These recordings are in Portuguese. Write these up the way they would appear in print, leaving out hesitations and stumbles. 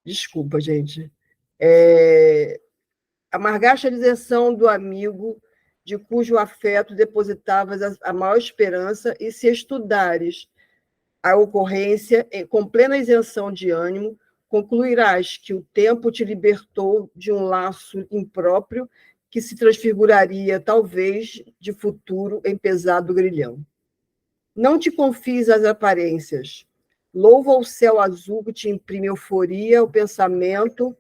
Desculpa, gente. Amargaste a deserção do amigo, de cujo afeto depositavas a maior esperança, e se estudares a ocorrência com plena isenção de ânimo, concluirás que o tempo te libertou de um laço impróprio que se transfiguraria, talvez, de futuro em pesado grilhão. Não te confies às aparências. Louva o céu azul que te imprime euforia, o pensamento,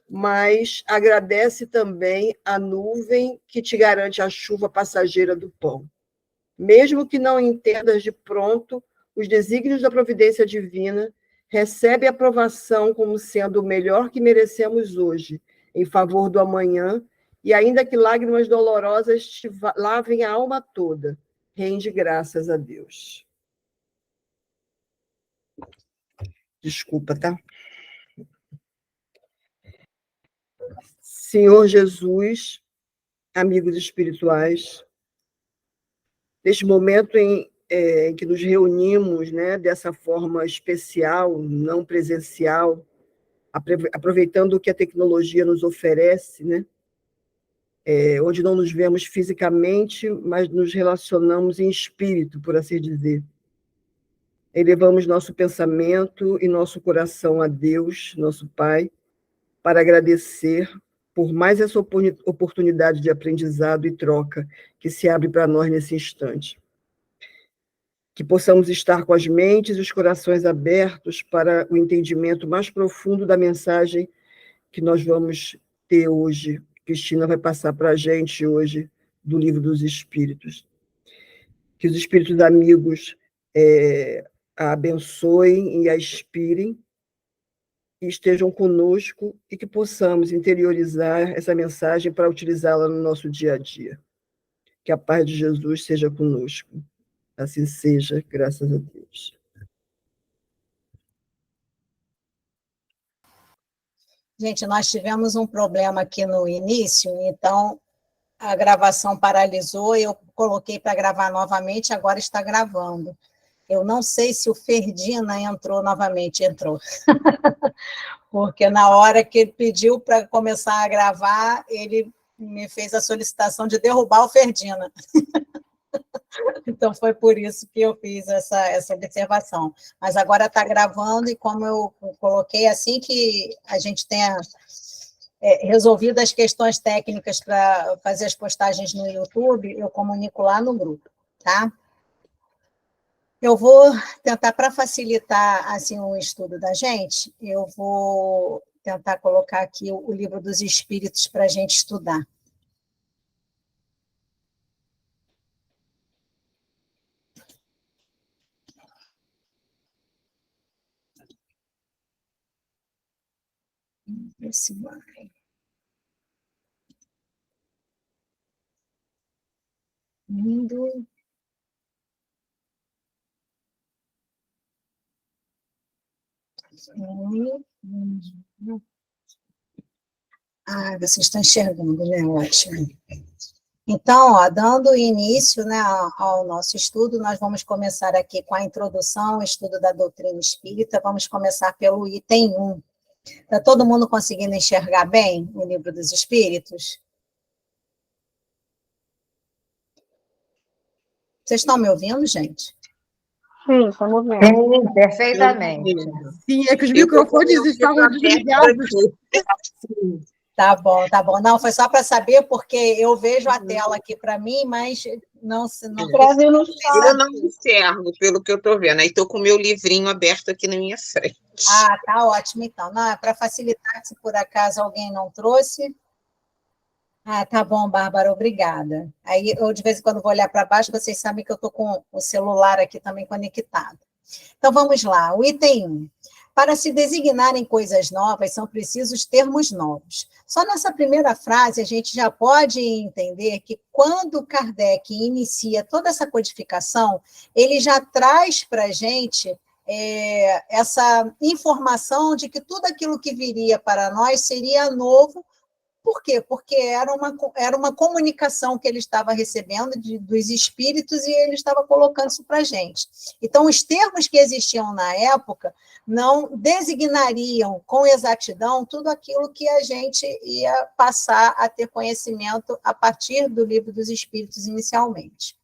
mas agradece também a nuvem que te garante a chuva passageira do pão. Mesmo que não entendas de pronto os desígnios da providência divina, recebe a aprovação como sendo o melhor que merecemos hoje, em favor do amanhã, e ainda que lágrimas dolorosas te lavem a alma toda, rende graças a Deus. Desculpa, tá? Senhor Jesus, amigos espirituais, neste momento em que nos reunimos, né, dessa forma especial, não presencial, aproveitando o que a tecnologia nos oferece, né, onde não nos vemos fisicamente, mas nos relacionamos em espírito, por assim dizer. Elevamos nosso pensamento e nosso coração a Deus, nosso Pai, para agradecer por mais essa oportunidade de aprendizado e troca que se abre para nós nesse instante. Que possamos estar com as mentes e os corações abertos para o entendimento mais profundo da mensagem que nós vamos ter hoje. Cristina vai passar para a gente hoje do Livro dos Espíritos. Que os espíritos amigos a abençoem e a inspirem, e estejam conosco e que possamos interiorizar essa mensagem para utilizá-la no nosso dia a dia. Que a paz de Jesus seja conosco. Assim seja, graças a Deus. Gente, nós tivemos um problema aqui no início, então a gravação paralisou, eu coloquei para gravar novamente, agora está gravando. Eu não sei se o Ferdina entrou novamente, entrou. Porque na hora que ele pediu para começar a gravar, ele me fez a solicitação de derrubar o Ferdina. Então, foi por isso que eu fiz essa observação. Mas agora está gravando, e como eu coloquei, assim que a gente tenha resolvido as questões técnicas para fazer as postagens no YouTube, eu comunico lá no grupo, tá? Eu vou tentar, para facilitar assim, o estudo da gente, eu vou tentar colocar aqui o Livro dos Espíritos para a gente estudar. Vamos ver se vai. Lindo. Ah, vocês estão enxergando, né? Ótimo. Então, ó, dando início, né, ao nosso estudo, nós vamos começar aqui com a introdução ao estudo da doutrina espírita. Vamos começar pelo item 1. Está todo mundo conseguindo enxergar bem o Livro dos Espíritos? Vocês estão me ouvindo, gente? Sim, estamos vendo. Sim, perfeitamente. Sim, é que os microfones estavam desligados. Tá bom, tá bom. Não, foi só para saber, porque eu vejo a tela aqui para mim, mas não... Brasil no Eu não enxergo, pelo que eu estou vendo. Aí estou com o meu livrinho aberto aqui na minha frente. Ah, tá ótimo, então. Não, é para facilitar, se por acaso alguém não trouxe. Ah, tá bom, Bárbara, obrigada. Aí eu, de vez em quando, vou olhar para baixo, vocês sabem que eu estou com o celular aqui também conectado. Então, vamos lá. O item 1. Para se designarem coisas novas, são precisos termos novos. Só nessa primeira frase, a gente já pode entender que quando Kardec inicia toda essa codificação, ele já traz para a gente essa informação de que tudo aquilo que viria para nós seria novo, Por quê? Porque era uma comunicação que ele estava recebendo dos espíritos e ele estava colocando isso para a gente. Então, os termos que existiam na época não designariam com exatidão tudo aquilo que a gente ia passar a ter conhecimento a partir do Livro dos Espíritos inicialmente.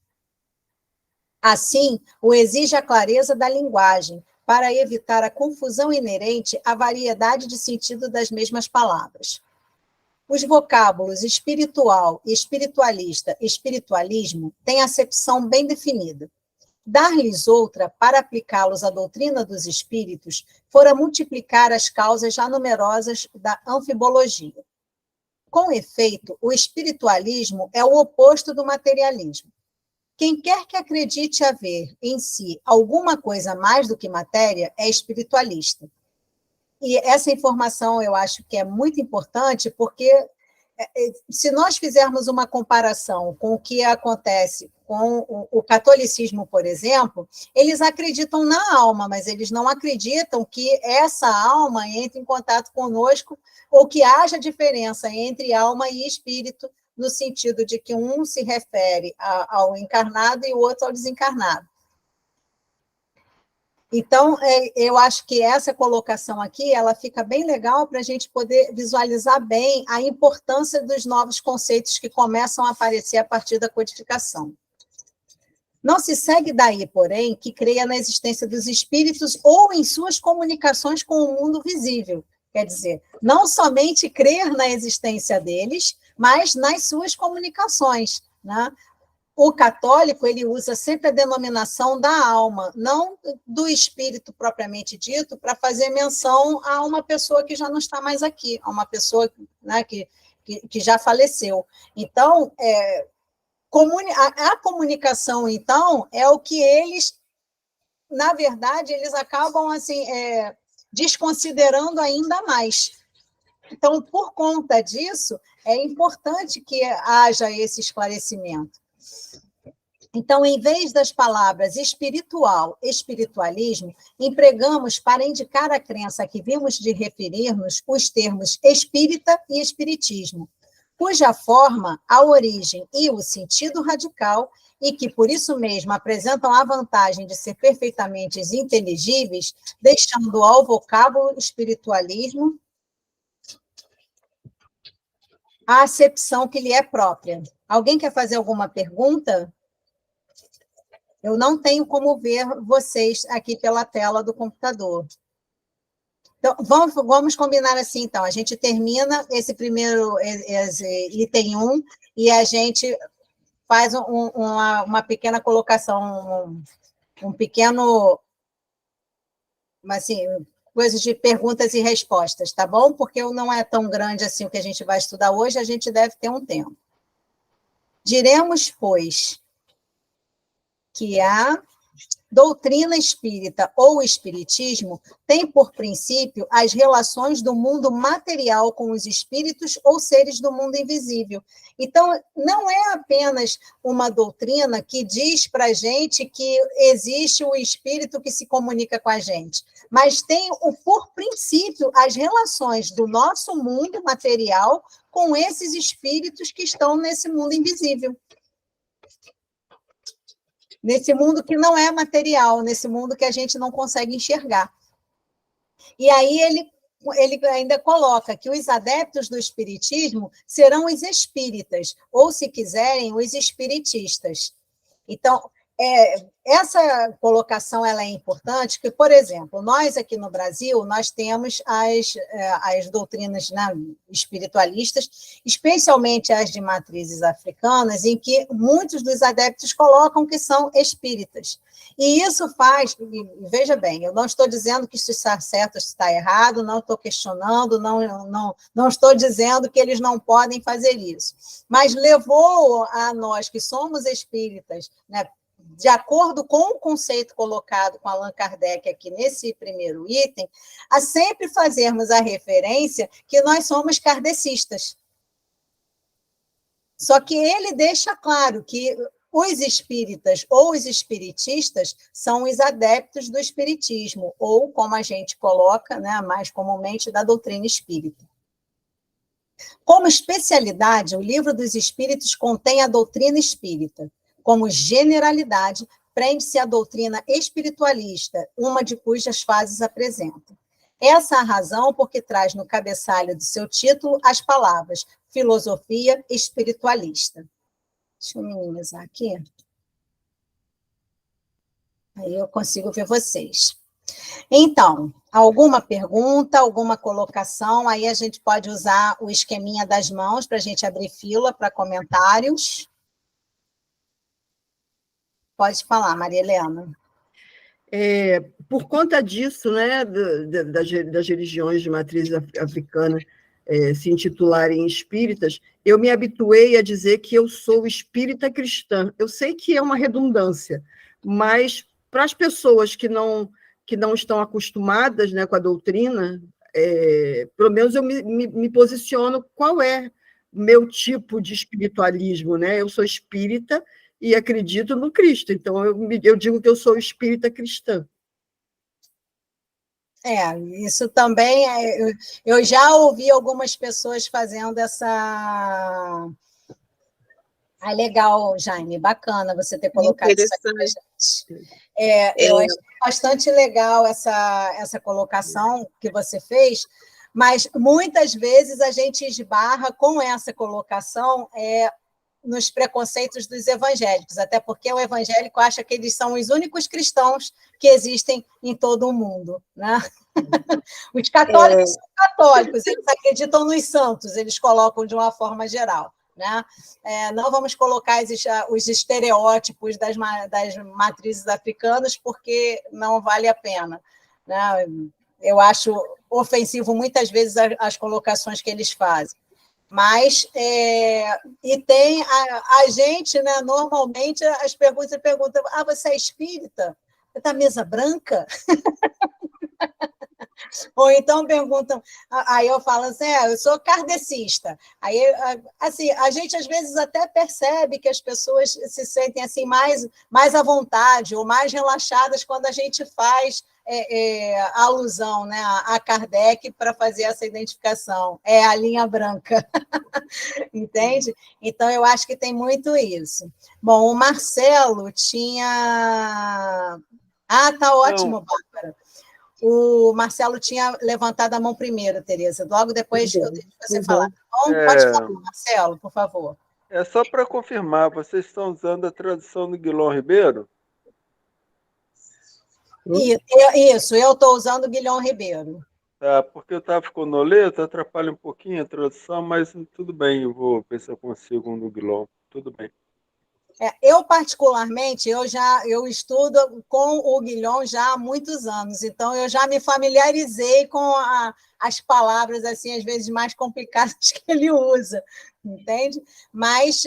Assim, o exige a clareza da linguagem, para evitar a confusão inerente à variedade de sentido das mesmas palavras. Os vocábulos espiritual, espiritualista e espiritualismo têm acepção bem definida. Dar-lhes outra, para aplicá-los à doutrina dos espíritos, fora multiplicar as causas já numerosas da anfibologia. Com efeito, o espiritualismo é o oposto do materialismo. Quem quer que acredite haver em si alguma coisa mais do que matéria é espiritualista. E essa informação eu acho que é muito importante, porque se nós fizermos uma comparação com o que acontece com o catolicismo, por exemplo, eles acreditam na alma, mas eles não acreditam que essa alma entre em contato conosco ou que haja diferença entre alma e espírito, no sentido de que um se refere ao encarnado e o outro ao desencarnado. Então, eu acho que essa colocação aqui, ela fica bem legal para a gente poder visualizar bem a importância dos novos conceitos que começam a aparecer a partir da codificação. Não se segue daí, porém, que creia na existência dos espíritos ou em suas comunicações com o mundo visível. Quer dizer, não somente crer na existência deles, mas nas suas comunicações, né? O católico, ele usa sempre a denominação da alma, não do espírito propriamente dito, para fazer menção a uma pessoa que já não está mais aqui, a uma pessoa, né, que já faleceu. Então, a comunicação, então, é o que eles, na verdade, eles acabam assim, desconsiderando ainda mais. Então, por conta disso, é importante que haja esse esclarecimento. Então, em vez das palavras espiritual, espiritualismo, empregamos para indicar a crença a que vimos de referir-nos os termos espírita e espiritismo, cuja forma, a origem e o sentido radical, e que, por isso mesmo, apresentam a vantagem de ser perfeitamente inteligíveis, deixando ao vocábulo espiritualismo a acepção que lhe é própria. Alguém quer fazer alguma pergunta? Eu não tenho como ver vocês aqui pela tela do computador. Então, vamos combinar assim, então. A gente termina esse primeiro item 1 e a gente faz uma pequena colocação, um pequeno, assim, coisas de perguntas e respostas, tá bom? Porque não é tão grande assim o que a gente vai estudar hoje, a gente deve ter um tempo. Diremos, pois, que a doutrina espírita ou espiritismo tem por princípio as relações do mundo material com os espíritos ou seres do mundo invisível. Então, não é apenas uma doutrina que diz para a gente que existe o espírito que se comunica com a gente, mas tem, por princípio, as relações do nosso mundo material com esses espíritos que estão nesse mundo invisível. Nesse mundo que não é material, nesse mundo que a gente não consegue enxergar. E aí ele ainda coloca que os adeptos do espiritismo serão os espíritas, ou, se quiserem, os espiritistas. Então, essa colocação ela é importante, porque, por exemplo, nós aqui no Brasil, nós temos as doutrinas, né, espiritualistas, especialmente as de matrizes africanas, em que muitos dos adeptos colocam que são espíritas. E isso faz, veja bem, eu não estou dizendo que isso está certo, isso está errado, não estou questionando, não estou dizendo que eles não podem fazer isso, mas levou a nós que somos espíritas, né, de acordo com o conceito colocado com Allan Kardec aqui nesse primeiro item, a sempre fazermos a referência que nós somos kardecistas. Só que ele deixa claro que os espíritas ou os espiritistas são os adeptos do espiritismo, ou, como a gente coloca, né, mais comumente, da doutrina espírita. Como especialidade, o Livro dos Espíritos contém a doutrina espírita. Como generalidade, prende-se à doutrina espiritualista, uma de cujas fases apresenta. Essa é a razão por que traz no cabeçalho do seu título as palavras filosofia espiritualista. Deixa eu minimizar aqui. Aí eu consigo ver vocês. Então, alguma pergunta, alguma colocação? Aí a gente pode usar o esqueminha das mãos para a gente abrir fila para comentários. Pode falar, Maria Helena. Por conta disso, né, das religiões de matriz africana se intitularem espíritas, eu me habituei a dizer que eu sou espírita cristã. Eu sei que é uma redundância, mas para as pessoas que não estão acostumadas, né, com a doutrina, pelo menos eu me posiciono qual é o meu tipo de espiritualismo, né? Eu sou espírita e acredito no Cristo, então eu digo que eu sou espírita cristã. Isso também, eu já ouvi algumas pessoas fazendo essa... legal, Jaime, bacana você ter colocado isso aqui pra gente. Eu acho bastante legal essa colocação que você fez, mas muitas vezes a gente esbarra com essa colocação nos preconceitos dos evangélicos, até porque o evangélico acha que eles são os únicos cristãos que existem em todo o mundo, né? Os católicos são católicos, eles acreditam nos santos, eles colocam de uma forma geral, né? Não vamos colocar os estereótipos das matrizes africanas, porque não vale a pena, né? Eu acho ofensivo muitas vezes as colocações que eles fazem. Mas, e tem a gente, né, normalmente, as perguntas perguntam, você é espírita? Você está mesa branca? Ou então perguntam, aí eu falo assim, eu sou kardecista. Aí, assim, a gente às vezes até percebe que as pessoas se sentem assim mais à vontade ou mais relaxadas quando a gente faz a alusão, né, a Kardec para fazer essa identificação. É a linha branca. Entende? Então, eu acho que tem muito isso. Bom, o Marcelo tinha... tá ótimo, Bárbara. O Marcelo tinha levantado a mão primeiro, Tereza. Logo depois eu deixo você falar. Bom, pode falar, Marcelo, por favor. Só para confirmar, vocês estão usando a tradução do Guilherme Ribeiro? Isso, eu estou usando o Guilherme Ribeiro. Porque eu estava com o Noleto, atrapalha um pouquinho a tradução, mas tudo bem, eu vou ver se eu consigo um do Guilherme. Tudo bem. Eu, particularmente, eu estudo com o Guilherme já há muitos anos, então eu já me familiarizei com as palavras, assim, às vezes mais complicadas que ele usa, entende? Mas,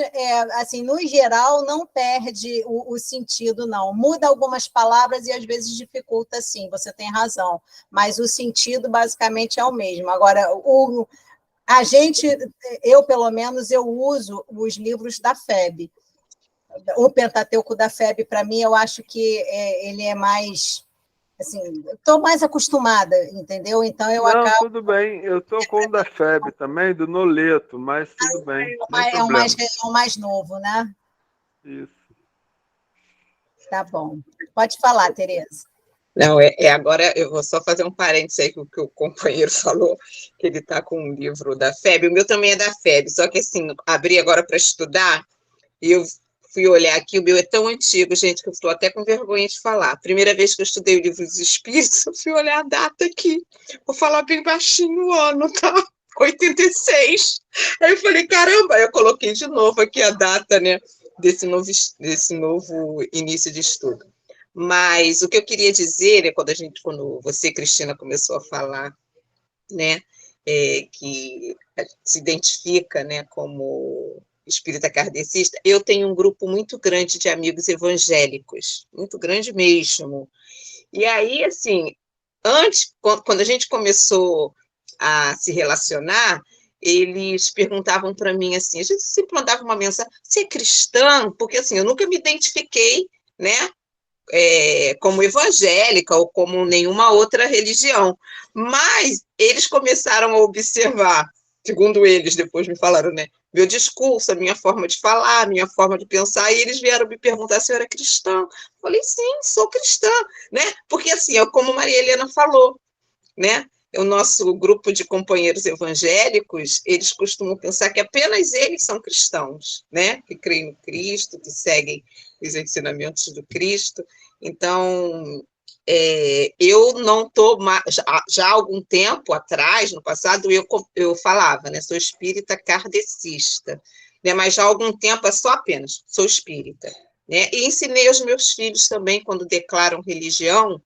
assim, no geral, não perde o sentido, não. Muda algumas palavras e, às vezes, dificulta, sim, você tem razão, mas o sentido, basicamente, é o mesmo. Agora, eu, pelo menos, eu uso os livros da FEB. O Pentateuco da FEB, para mim, eu acho que ele é mais... Assim, estou mais acostumada, entendeu? Então, acabo... tudo bem. Eu estou com o da FEB também, do Noleto, mas tudo bem. É o mais novo, né? Isso. Tá bom. Pode falar, Tereza. Não, agora eu vou só fazer um parênteses aí que o companheiro falou, que ele está com um livro da FEB. O meu também é da FEB, só que, assim, abri agora para estudar e eu fui olhar aqui, o meu é tão antigo, gente, que eu estou até com vergonha de falar. Primeira vez que eu estudei o Livro dos Espíritos, eu fui olhar a data aqui. Vou falar bem baixinho o ano, tá? 86. Aí eu falei, caramba, eu coloquei de novo aqui a data, né, desse novo início de estudo. Mas o que eu queria dizer, né, quando você, Cristina, começou a falar, né, que se identifica, né, como espírita kardecista, eu tenho um grupo muito grande de amigos evangélicos, muito grande mesmo. E aí, assim, quando a gente começou a se relacionar, eles perguntavam para mim assim, a gente sempre mandava uma mensagem, você é cristã? Porque, assim, eu nunca me identifiquei, né, como evangélica ou como nenhuma outra religião, mas eles começaram a observar segundo eles, depois me falaram, né? Meu discurso, a minha forma de falar, a minha forma de pensar, e eles vieram me perguntar se eu era cristã. Falei, sim, sou cristã, né? Porque, assim, como Maria Helena falou, né? O nosso grupo de companheiros evangélicos, eles costumam pensar que apenas eles são cristãos, né? Que creem no Cristo, que seguem os ensinamentos do Cristo. Então, eu não estou, já há algum tempo atrás, no passado, eu falava, né? Sou espírita kardecista, né? Mas já há algum tempo é só apenas, sou espírita, né? E ensinei aos meus filhos também, quando declaram religião,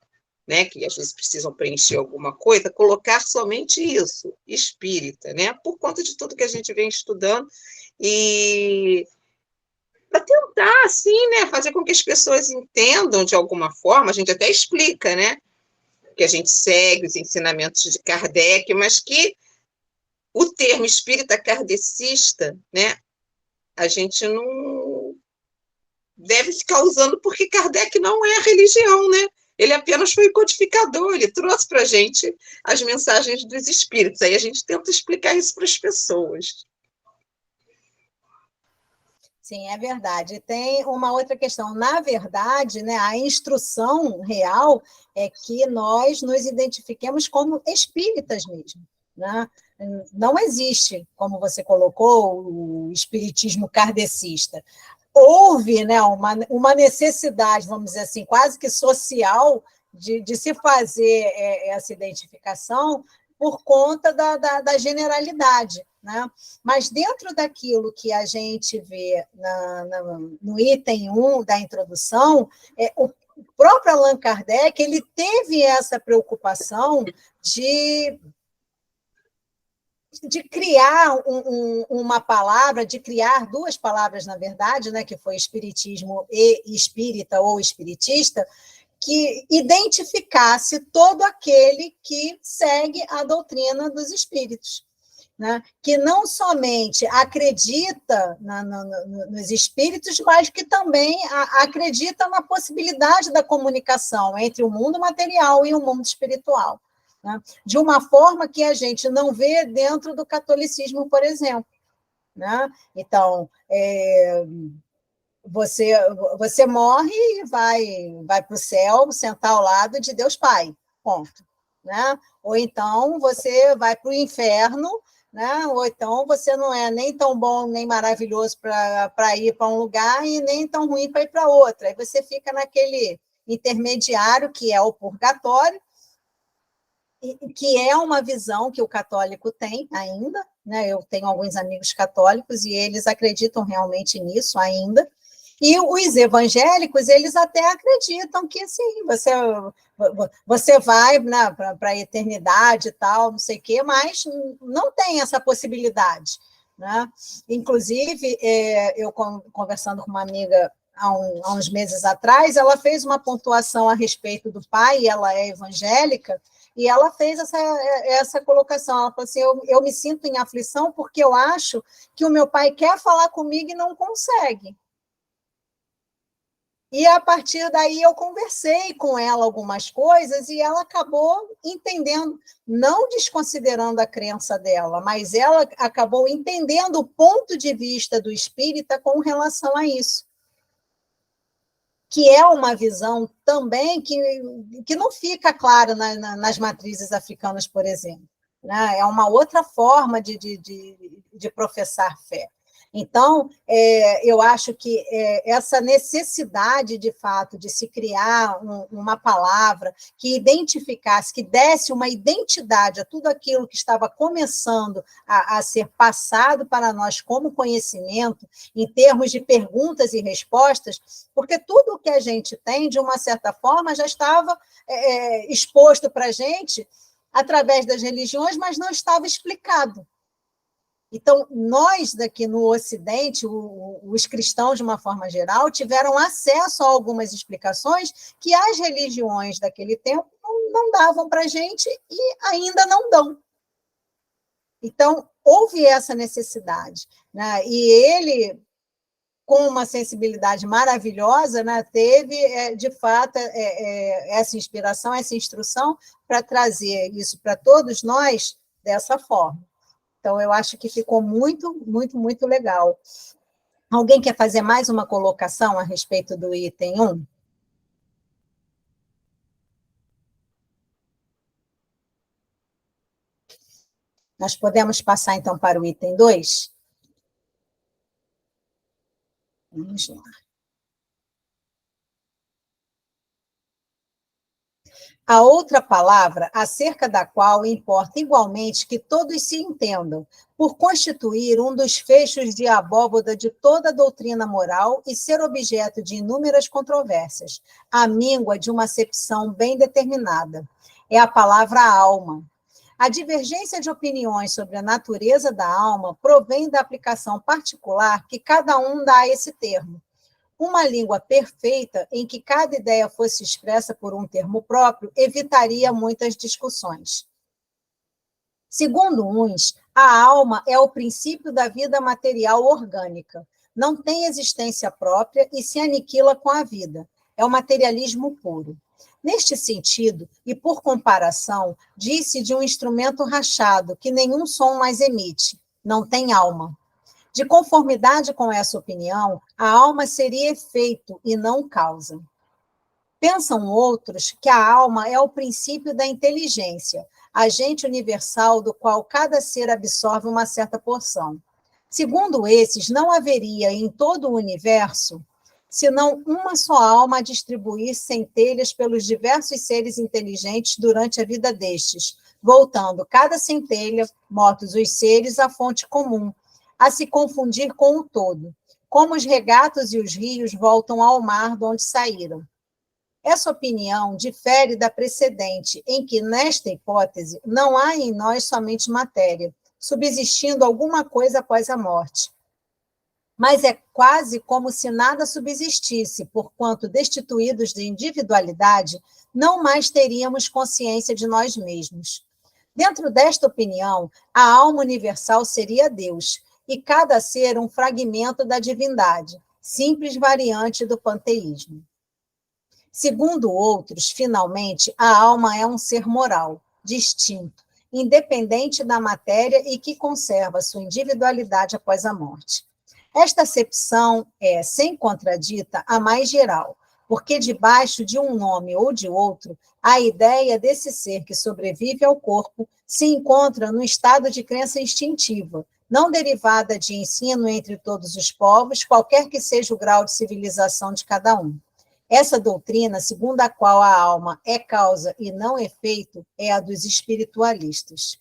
né, que às vezes precisam preencher alguma coisa, colocar somente isso, espírita, né, por conta de tudo que a gente vem estudando, e para tentar, assim, né, fazer com que as pessoas entendam de alguma forma, a gente até explica, né, que a gente segue os ensinamentos de Kardec, mas que o termo espírita kardecista, né, a gente não deve ficar usando, porque Kardec não é a religião, né? Ele apenas foi o codificador, ele trouxe para a gente as mensagens dos espíritos. Aí a gente tenta explicar isso para as pessoas. Sim, é verdade. E tem uma outra questão. Na verdade, né, a instrução real é que nós nos identifiquemos como espíritas mesmo, né? Não existe, como você colocou, o espiritismo kardecista. Houve, né, uma necessidade, vamos dizer assim, quase que social, de se fazer essa identificação por conta da generalidade, né? Mas dentro daquilo que a gente vê no item 1 da introdução, o próprio Allan Kardec ele teve essa preocupação de criar uma palavra, de criar duas palavras, na verdade, né, que foi espiritismo e espírita ou espiritista, que identificasse todo aquele que segue a doutrina dos espíritos, né? Que não somente acredita nos espíritos, mas que também acredita na possibilidade da comunicação entre o mundo material e o mundo espiritual, né? De uma forma que a gente não vê dentro do catolicismo, por exemplo, né? Então, você morre e vai para o céu sentar ao lado de Deus Pai, ponto, né? Ou então você vai para o inferno, né? Ou então você não é nem tão bom nem maravilhoso para ir para um lugar e nem tão ruim para ir para outro. Aí você fica naquele intermediário que é o purgatório, que é uma visão que o católico tem ainda, né? Eu tenho alguns amigos católicos e eles acreditam realmente nisso ainda. E os evangélicos, eles até acreditam que, sim, você vai, né, para a eternidade e tal, não sei o quê, mas não tem essa possibilidade, né? Inclusive, eu conversando com uma amiga há uns meses atrás, ela fez uma pontuação a respeito do pai, ela é evangélica, e ela fez essa colocação. Ela falou assim, eu me sinto em aflição porque eu acho que o meu pai quer falar comigo e não consegue. E, a partir daí, eu conversei com ela algumas coisas e ela acabou entendendo, não desconsiderando a crença dela, mas ela acabou entendendo o ponto de vista do espírita com relação a isso. Que é uma visão também que não fica clara nas matrizes africanas, por exemplo, né? É uma outra forma de professar fé. Então, eu acho que essa necessidade, de fato, de se criar uma palavra que identificasse, que desse uma identidade a tudo aquilo que estava começando a ser passado para nós como conhecimento, em termos de perguntas e respostas, porque tudo o que a gente tem, de uma certa forma, já estava exposto para a gente através das religiões, mas não estava explicado. Então, nós daqui no Ocidente, os cristãos, de uma forma geral, tiveram acesso a algumas explicações que as religiões daquele tempo não davam para a gente e ainda não dão. Então, houve essa necessidade, né? E ele, com uma sensibilidade maravilhosa, né, teve, de fato, essa inspiração, essa instrução para trazer isso para todos nós dessa forma. Então, eu acho que ficou muito, muito, muito legal. Alguém quer fazer mais uma colocação a respeito do item 1? Nós podemos passar, então, para o item 2? Vamos lá. A outra palavra, acerca da qual importa igualmente que todos se entendam, por constituir um dos fechos de abóboda de toda a doutrina moral e ser objeto de inúmeras controvérsias, à míngua de uma acepção bem determinada. É a palavra alma. A divergência de opiniões sobre a natureza da alma provém da aplicação particular que cada um dá a esse termo. Uma língua perfeita, em que cada ideia fosse expressa por um termo próprio, evitaria muitas discussões. Segundo uns, a alma é o princípio da vida material orgânica. Não tem existência própria e se aniquila com a vida. É o materialismo puro. Neste sentido, e por comparação, diz-se de um instrumento rachado que nenhum som mais emite. Não tem alma. De conformidade com essa opinião, a alma seria efeito e não causa. Pensam outros que a alma é o princípio da inteligência, agente universal do qual cada ser absorve uma certa porção. Segundo esses, não haveria em todo o universo senão uma só alma a distribuir centelhas pelos diversos seres inteligentes durante a vida destes, voltando cada centelha, mortos os seres, à fonte comum, a se confundir com o todo, como os regatos e os rios voltam ao mar de onde saíram. Essa opinião difere da precedente, em que, nesta hipótese, não há em nós somente matéria, subsistindo alguma coisa após a morte. Mas é quase como se nada subsistisse, porquanto, destituídos de individualidade, não mais teríamos consciência de nós mesmos. Dentro desta opinião, a alma universal seria Deus, e cada ser um fragmento da divindade, simples variante do panteísmo. Segundo outros, finalmente, a alma é um ser moral, distinto, independente da matéria e que conserva sua individualidade após a morte. Esta acepção é, sem contradita, a mais geral, porque debaixo de um nome ou de outro, a ideia desse ser que sobrevive ao corpo se encontra no estado de crença instintiva, não derivada de ensino entre todos os povos, qualquer que seja o grau de civilização de cada um. Essa doutrina, segundo a qual a alma é causa e não efeito, é a dos espiritualistas.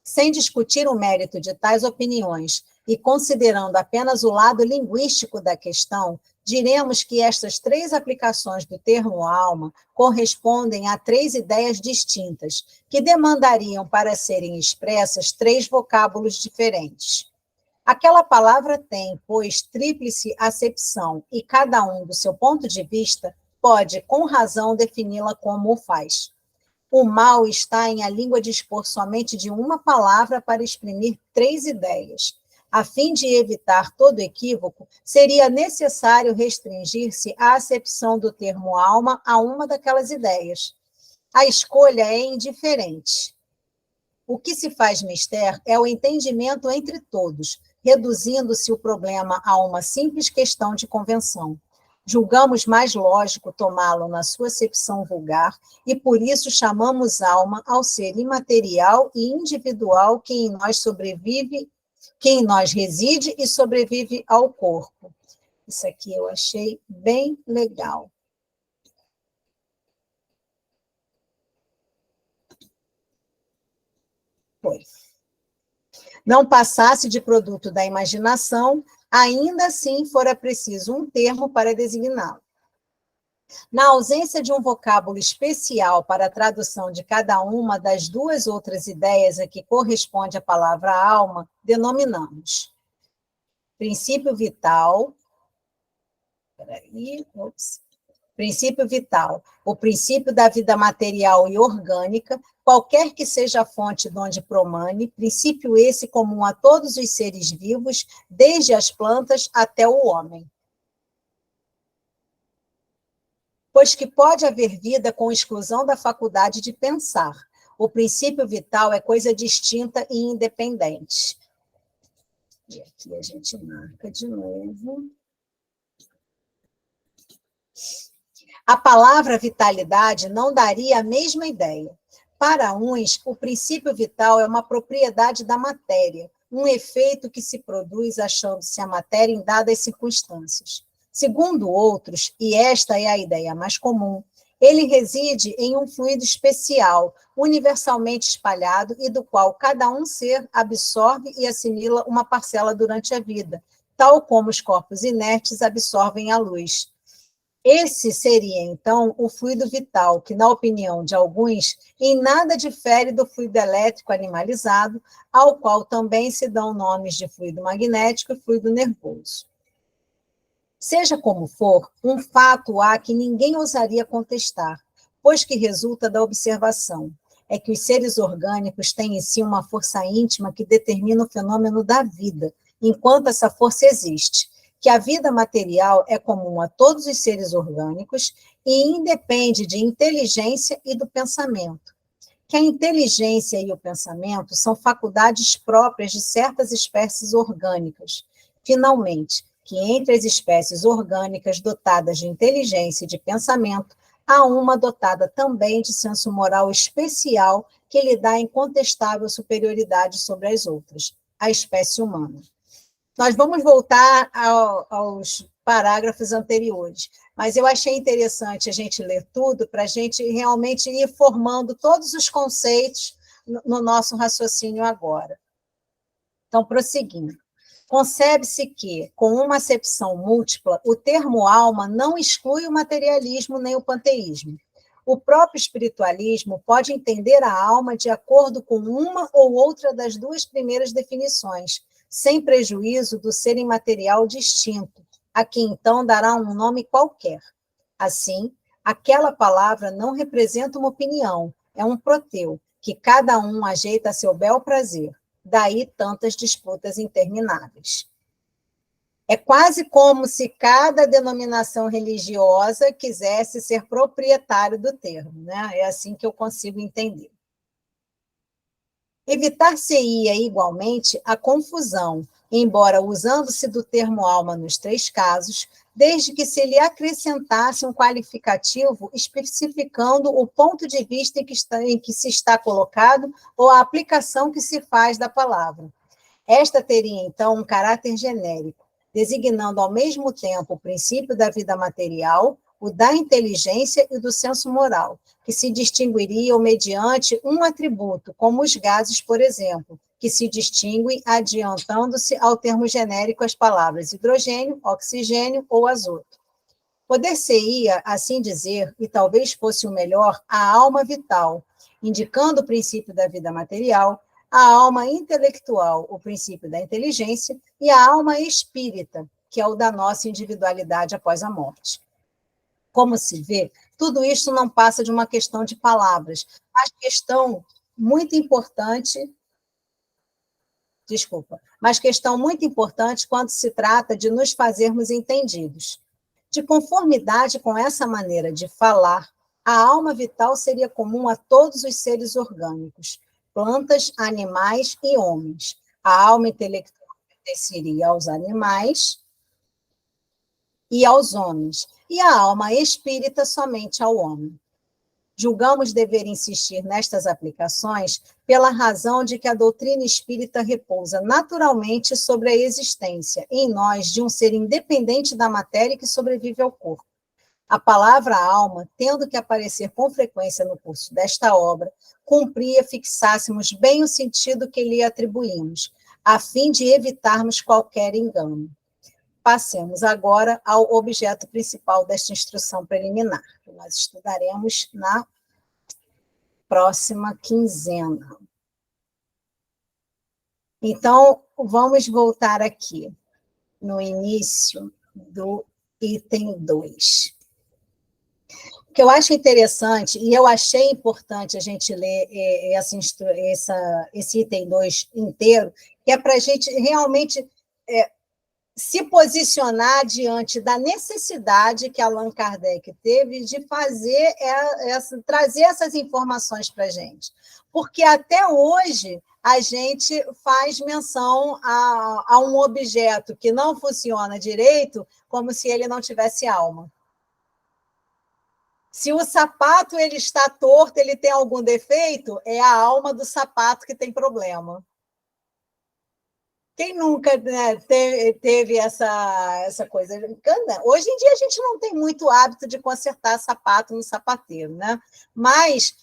Sem discutir o mérito de tais opiniões e considerando apenas o lado linguístico da questão, diremos que estas três aplicações do termo alma correspondem a três ideias distintas, que demandariam para serem expressas três vocábulos diferentes. Aquela palavra tem, pois, tríplice acepção, e cada um, do seu ponto de vista, pode, com razão, defini-la como o faz. O mal está em a língua dispor somente de uma palavra para exprimir três ideias. A fim de evitar todo equívoco, seria necessário restringir-se à acepção do termo alma a uma daquelas ideias. A escolha é indiferente. O que se faz mister é o entendimento entre todos, reduzindo-se o problema a uma simples questão de convenção. Julgamos mais lógico tomá-lo na sua acepção vulgar e, por isso, chamamos alma ao ser imaterial e individual que em nós sobrevive, que em nós reside e sobrevive ao corpo. Isso aqui eu achei bem legal. Foi. Não passasse de produto da imaginação, ainda assim fora preciso um termo para designá-lo. Na ausência de um vocábulo especial para a tradução de cada uma das duas outras ideias a que corresponde a palavra alma, denominamos princípio vital. Princípio vital, o princípio da vida material e orgânica, qualquer que seja a fonte de onde promane, princípio esse comum a todos os seres vivos, desde as plantas até o homem. Pois que pode haver vida com exclusão da faculdade de pensar. O princípio vital é coisa distinta e independente. E aqui a gente marca de novo. A palavra vitalidade não daria a mesma ideia. Para uns, o princípio vital é uma propriedade da matéria, um efeito que se produz achando-se a matéria em dadas circunstâncias. Segundo outros, e esta é a ideia mais comum, ele reside em um fluido especial, universalmente espalhado e do qual cada um ser absorve e assimila uma parcela durante a vida, tal como os corpos inertes absorvem a luz. Esse seria, então, o fluido vital, que, na opinião de alguns, em nada difere do fluido elétrico animalizado, ao qual também se dão nomes de fluido magnético e fluido nervoso. Seja como for, um fato há que ninguém ousaria contestar, pois que resulta da observação, é que os seres orgânicos têm em si uma força íntima que determina o fenômeno da vida, enquanto essa força existe, que a vida material é comum a todos os seres orgânicos e independe de inteligência e do pensamento, que a inteligência e o pensamento são faculdades próprias de certas espécies orgânicas. Finalmente, que entre as espécies orgânicas dotadas de inteligência e de pensamento, há uma dotada também de senso moral especial que lhe dá incontestável superioridade sobre as outras, a espécie humana. Nós vamos voltar aos parágrafos anteriores, mas eu achei interessante a gente ler tudo para a gente realmente ir formando todos os conceitos no nosso raciocínio agora. Então, prosseguindo. Concebe-se que, com uma acepção múltipla, o termo alma não exclui o materialismo nem o panteísmo. O próprio espiritualismo pode entender a alma de acordo com uma ou outra das duas primeiras definições, sem prejuízo do ser imaterial distinto, a que então dará um nome qualquer. Assim, aquela palavra não representa uma opinião, é um proteu, que cada um ajeita a seu bel prazer. Daí tantas disputas intermináveis. É quase como se cada denominação religiosa quisesse ser proprietário do termo, né? É assim que eu consigo entender. Evitar-se-ia igualmente a confusão, embora usando-se do termo alma nos três casos, desde que se lhe acrescentasse um qualificativo especificando o ponto de vista em que se está colocado ou a aplicação que se faz da palavra. Esta teria, então, um caráter genérico, designando ao mesmo tempo o princípio da vida material, o da inteligência e do senso moral, que se distinguiriam mediante um atributo, como os gases, por exemplo, que se distinguem adiantando-se ao termo genérico as palavras hidrogênio, oxigênio ou azoto. Poder-se-ia, assim dizer, e talvez fosse o melhor, a alma vital, indicando o princípio da vida material, a alma intelectual, o princípio da inteligência, e a alma espírita, que é o da nossa individualidade após a morte. Como se vê, tudo isso não passa de uma questão de palavras, mas questão muito importante quando se trata de nos fazermos entendidos. De conformidade com essa maneira de falar, a alma vital seria comum a todos os seres orgânicos, plantas, animais e homens. A alma intelectual pertenceria aos animais e aos homens, e a alma espírita somente ao homem. Julgamos dever insistir nestas aplicações pela razão de que a doutrina espírita repousa naturalmente sobre a existência, em nós, de um ser independente da matéria que sobrevive ao corpo. A palavra alma, tendo que aparecer com frequência no curso desta obra, cumpria fixássemos bem o sentido que lhe atribuímos, a fim de evitarmos qualquer engano. Passemos agora ao objeto principal desta instrução preliminar, que nós estudaremos na próxima quinzena. Então, vamos voltar aqui, no início do item 2. O que eu acho interessante, e eu achei importante a gente ler esse item 2 inteiro, que é para a gente realmente se posicionar diante da necessidade que Allan Kardec teve de fazer trazer essas informações para a gente. Porque até hoje a gente faz menção a um objeto que não funciona direito como se ele não tivesse alma. Se o sapato ele está torto, ele tem algum defeito, é a alma do sapato que tem problema. Quem nunca, né, teve essa coisa? Hoje em dia a gente não tem muito hábito de consertar sapato no sapateiro, né? Mas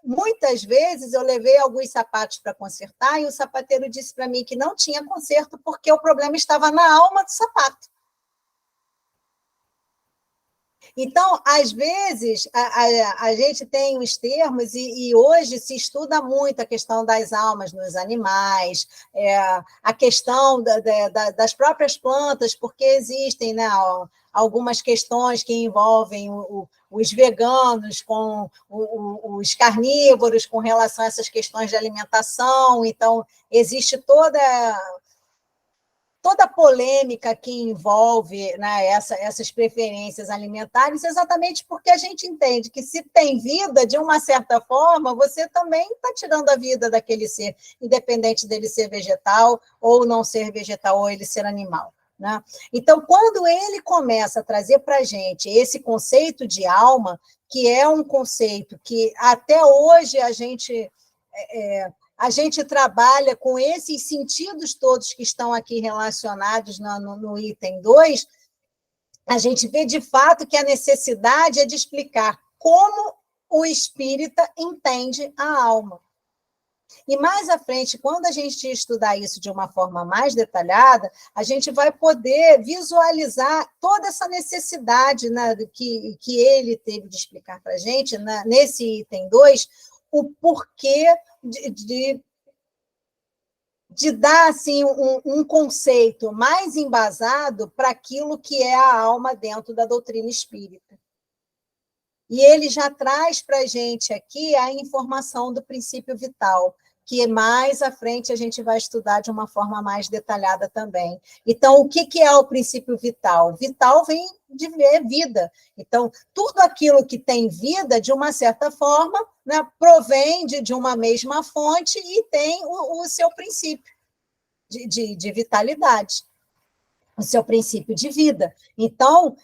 muitas vezes eu levei alguns sapatos para consertar e o sapateiro disse para mim que não tinha conserto porque o problema estava na alma do sapato. Então, às vezes, a gente tem os termos, e hoje se estuda muito a questão das almas nos animais, a questão das próprias plantas, porque existem, né, algumas questões que envolvem os veganos com os carnívoros com relação a essas questões de alimentação. Então, existe toda a polêmica que envolve, né, essas preferências alimentares, exatamente porque a gente entende que se tem vida, de uma certa forma, você também está tirando a vida daquele ser, independente dele ser vegetal, ou não ser vegetal, ou ele ser animal. Né? Então, quando ele começa a trazer para a gente esse conceito de alma, que é um conceito que até hoje a gente trabalha com esses sentidos todos que estão aqui relacionados no item 2, a gente vê de fato que a necessidade é de explicar como o espírita entende a alma. E mais à frente, quando a gente estudar isso de uma forma mais detalhada, a gente vai poder visualizar toda essa necessidade, né, que ele teve de explicar para a gente, né, nesse item 2, o porquê de dar assim, um conceito mais embasado para aquilo que é a alma dentro da doutrina espírita. E ele já traz para a gente aqui a informação do princípio vital, que mais à frente a gente vai estudar de uma forma mais detalhada também. Então, o que é o princípio vital? Vital vem de vida. Então, tudo aquilo que tem vida, de uma certa forma, né, provém de uma mesma fonte e tem o seu princípio de vitalidade, o seu princípio de vida. Então,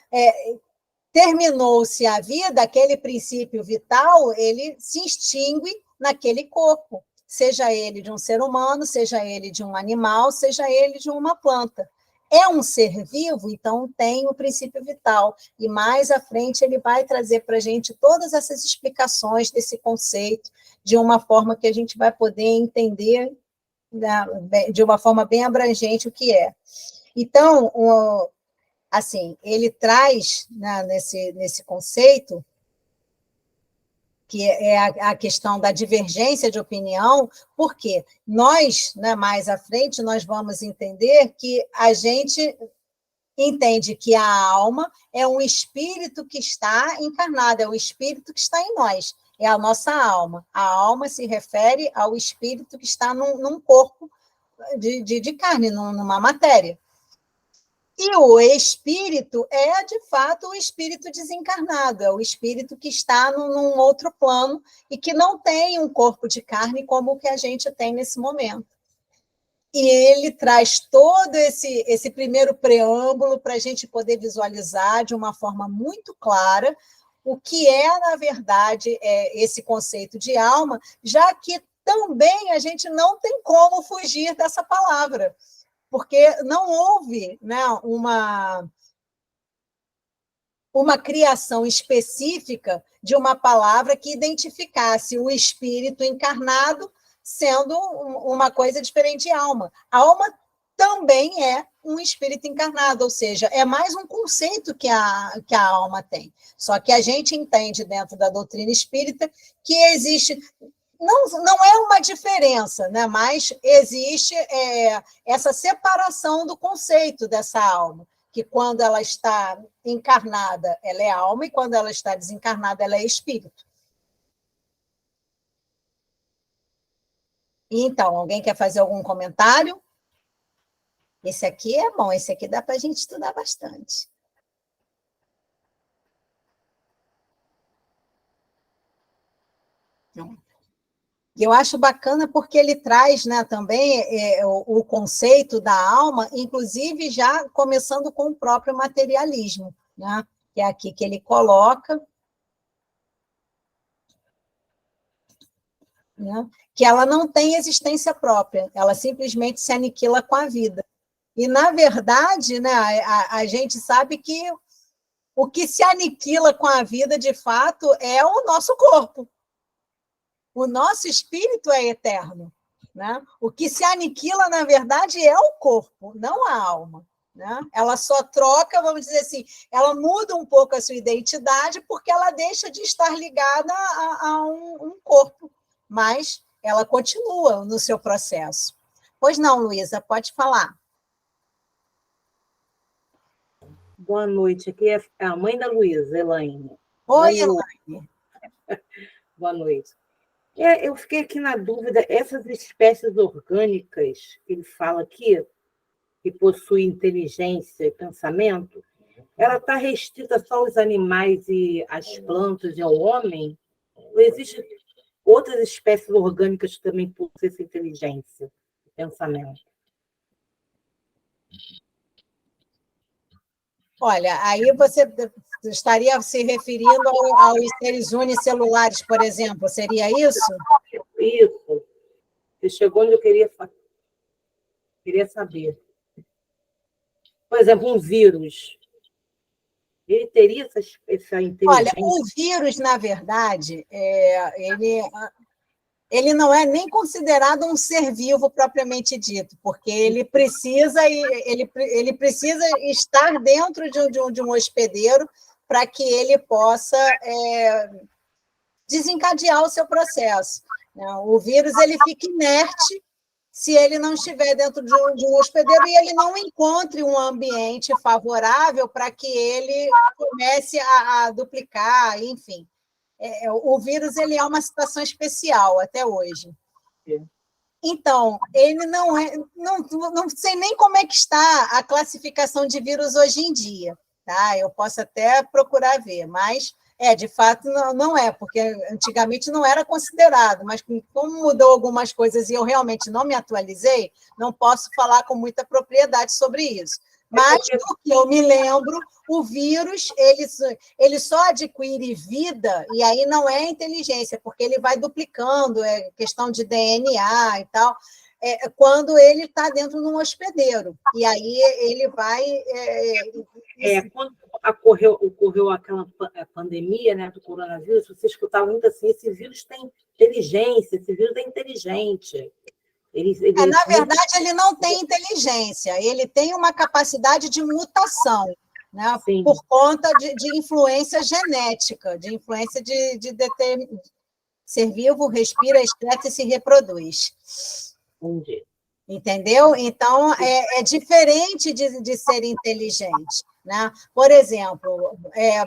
terminou-se a vida, aquele princípio vital, ele se extingue naquele corpo, seja ele de um ser humano, seja ele de um animal, seja ele de uma planta. É um ser vivo, então tem o princípio vital. E mais à frente ele vai trazer para a gente todas essas explicações desse conceito, de uma forma que a gente vai poder entender, né, de uma forma bem abrangente o que é. Então, assim, ele traz, né, nesse conceito, que é a questão da divergência de opinião, porque nós, né, mais à frente, nós vamos entender que a gente entende que a alma é um espírito que está encarnado, é o espírito que está em nós, é a nossa alma. A alma se refere ao espírito que está num corpo de carne, numa matéria. E o espírito é, de fato, o espírito desencarnado, é o espírito que está num outro plano e que não tem um corpo de carne como o que a gente tem nesse momento. E ele traz todo esse primeiro preâmbulo para a gente poder visualizar de uma forma muito clara o que é, na verdade, esse conceito de alma, já que também a gente não tem como fugir dessa palavra, porque não houve, né, uma criação específica de uma palavra que identificasse o espírito encarnado sendo uma coisa diferente de alma. A alma também é um espírito encarnado, ou seja, é mais um conceito que a alma tem. Só que a gente entende dentro da doutrina espírita que existe... Não é uma diferença, né? Mas existe essa separação do conceito dessa alma, que quando ela está encarnada, ela é alma, e quando ela está desencarnada, ela é espírito. Então, alguém quer fazer algum comentário? Esse aqui é bom, esse aqui dá para a gente estudar bastante. E eu acho bacana porque ele traz, né, também o conceito da alma, inclusive já começando com o próprio materialismo, né, que é aqui que ele coloca, né, que ela não tem existência própria, ela simplesmente se aniquila com a vida. E, na verdade, né, a gente sabe que o que se aniquila com a vida, de fato, é o nosso corpo. O nosso espírito é eterno, né? O que se aniquila, na verdade, é o corpo, não a alma, né? Ela só troca, vamos dizer assim, ela muda um pouco a sua identidade porque ela deixa de estar ligada a um corpo, mas ela continua no seu processo. Pois não, Luísa, pode falar. Boa noite, aqui é a mãe da Luísa, Elaine. Oi, Elaine. Boa noite. Eu fiquei aqui na dúvida, essas espécies orgânicas que ele fala aqui, que possuem inteligência e pensamento, ela está restrita só aos animais e às plantas e ao homem? Ou existem outras espécies orgânicas que também possuem essa inteligência e pensamento? Olha, aí você estaria se referindo aos seres unicelulares, por exemplo, seria isso? Isso. Você chegou onde eu queria saber. Por exemplo, um vírus. Ele teria essa inteligência? Olha, o vírus, na verdade, ele não é nem considerado um ser vivo propriamente dito, porque ele precisa estar dentro de um hospedeiro para que ele possa desencadear o seu processo. O vírus ele fica inerte se ele não estiver dentro de um hospedeiro e ele não encontre um ambiente favorável para que ele comece a duplicar, enfim. O vírus ele é uma situação especial até hoje. Então, ele não é... Não sei nem como é que está a classificação de vírus hoje em dia. Tá? Eu posso até procurar ver, mas... de fato, não é, porque antigamente não era considerado, mas como mudou algumas coisas e eu realmente não me atualizei, não posso falar com muita propriedade sobre isso. Mas, do que eu me lembro, o vírus ele só adquire vida, e aí não é inteligência, porque ele vai duplicando, é questão de DNA e tal, quando ele está dentro de um hospedeiro. E aí ele vai... Quando ocorreu aquela pandemia, né, do coronavírus, você escutava muito assim, esse vírus tem inteligência, esse vírus é inteligente. Na verdade, ele não tem inteligência, ele tem uma capacidade de mutação, né, por conta de influência genética, de influência de ser vivo, respira, excreta e se reproduz. Entendi. Entendeu? Então, é diferente de ser inteligente. Né? Por exemplo,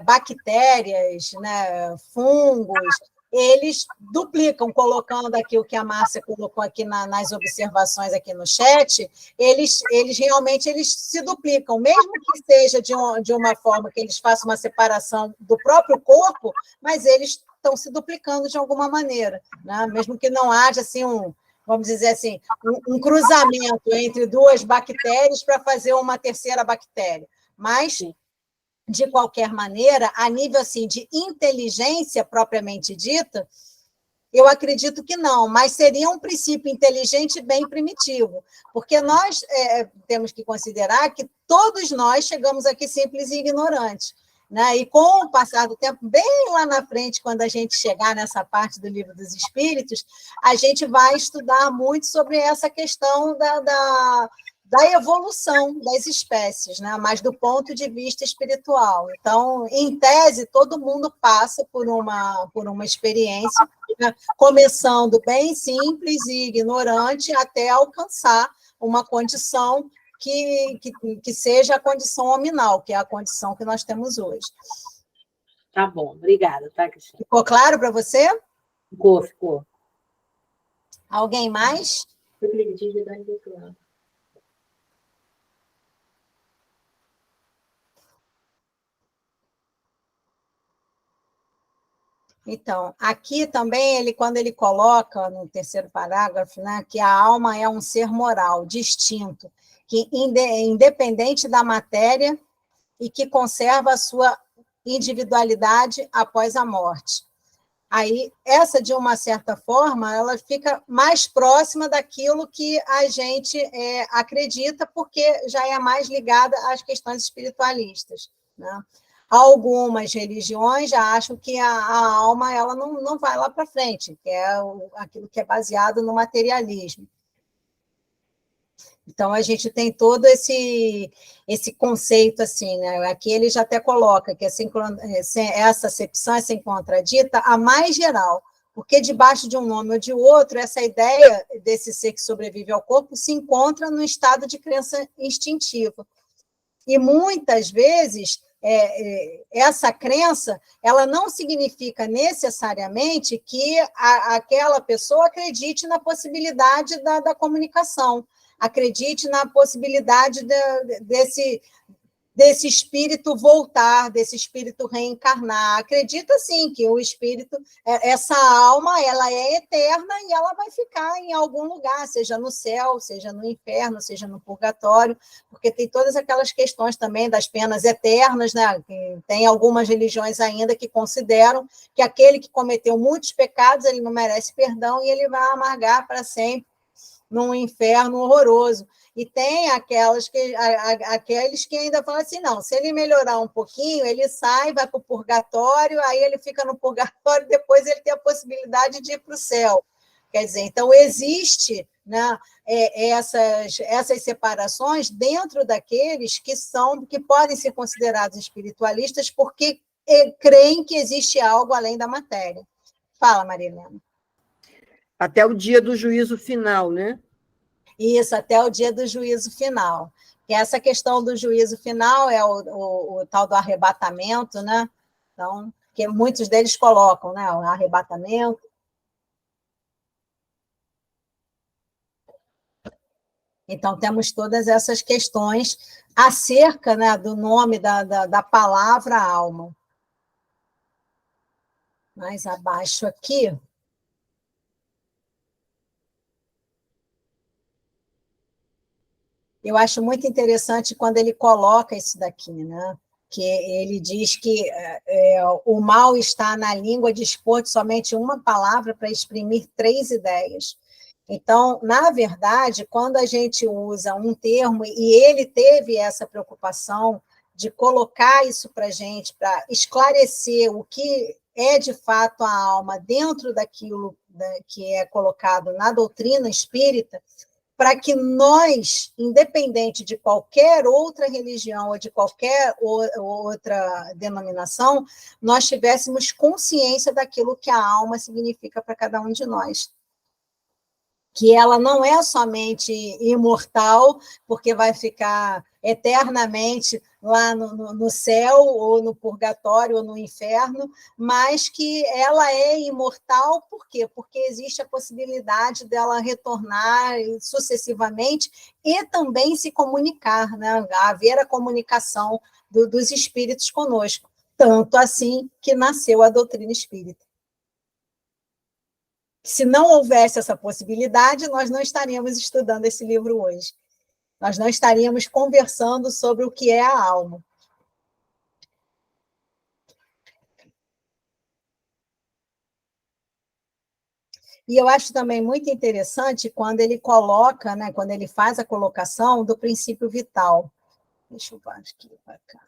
bactérias, né, fungos, eles duplicam, colocando aqui o que a Márcia colocou aqui nas observações aqui no chat, eles realmente se duplicam, mesmo que seja de uma forma que eles façam uma separação do próprio corpo, mas eles estão se duplicando de alguma maneira, né? Mesmo que não haja assim vamos dizer assim, um cruzamento entre duas bactérias para fazer uma terceira bactéria. Mas, de qualquer maneira, a nível assim, de inteligência propriamente dita, eu acredito que não, mas seria um princípio inteligente bem primitivo, porque nós temos que considerar que todos nós chegamos aqui simples e ignorantes. Né? E com o passar do tempo, bem lá na frente, quando a gente chegar nessa parte do Livro dos Espíritos, a gente vai estudar muito sobre essa questão da evolução das espécies, né? Mas do ponto de vista espiritual. Então, em tese, todo mundo passa por uma experiência, né? Começando bem simples e ignorante até alcançar uma condição que seja a condição hominal, que é a condição que nós temos hoje. Tá bom, obrigada, tá, Cristina? Ficou claro para você? Ficou. Alguém mais? Então, aqui também, quando ele coloca no terceiro parágrafo, né, que a alma é um ser moral, distinto, que independente da matéria e que conserva a sua individualidade após a morte. Aí, essa, de uma certa forma, ela fica mais próxima daquilo que a gente acredita, porque já é mais ligada às questões espiritualistas, né? Algumas religiões já acham que a alma ela não vai lá para frente, que é aquilo que é baseado no materialismo. Então, a gente tem todo esse conceito, assim, né? Aqui ele já até coloca que essa acepção, essa contradita, a mais geral, porque debaixo de um nome ou de outro, essa ideia desse ser que sobrevive ao corpo se encontra no estado de crença instintiva. E, muitas vezes, essa crença ela não significa necessariamente que aquela pessoa acredite na possibilidade da comunicação, acredite na possibilidade desse espírito voltar, desse espírito reencarnar. Acredita, sim, que o espírito, essa alma, ela é eterna e ela vai ficar em algum lugar, seja no céu, seja no inferno, seja no purgatório, porque tem todas aquelas questões também das penas eternas, né? Tem algumas religiões ainda que consideram que aquele que cometeu muitos pecados, ele não merece perdão e ele vai amargar para sempre num inferno horroroso. E tem aqueles que ainda falam assim, não, se ele melhorar um pouquinho, ele sai, vai para o purgatório, aí ele fica no purgatório, depois ele tem a possibilidade de ir para o céu. Quer dizer, então, existe, né, essas separações dentro daqueles que podem ser considerados espiritualistas porque creem que existe algo além da matéria. Fala, Maria Helena. Até o dia do juízo final, né? Isso, até o dia do juízo final. Que essa questão do juízo final é o tal do arrebatamento, né? Então, que muitos deles colocam, né? O arrebatamento. Então, temos todas essas questões acerca, né, do nome da palavra alma. Mais abaixo aqui. Eu acho muito interessante quando ele coloca isso daqui, né? Que ele diz que o mal está na língua dispor de somente uma palavra para exprimir 3 ideias. Então, na verdade, quando a gente usa um termo, e ele teve essa preocupação de colocar isso para a gente, para esclarecer o que é de fato a alma dentro daquilo que é colocado na doutrina espírita, para que nós, independente de qualquer outra religião ou de qualquer outra denominação, nós tivéssemos consciência daquilo que a alma significa para cada um de nós. Que ela não é somente imortal, porque vai ficar eternamente lá no céu, ou no purgatório, ou no inferno, mas que ela é imortal, por quê? Porque existe a possibilidade dela retornar sucessivamente e também se comunicar, né? Haver a comunicação dos espíritos conosco. Tanto assim que nasceu a doutrina espírita. Se não houvesse essa possibilidade, nós não estaríamos estudando esse livro hoje. Nós não estaríamos conversando sobre o que é a alma. E eu acho também muito interessante quando ele coloca, né, quando ele faz a colocação do princípio vital. Deixa eu ver aqui para cá.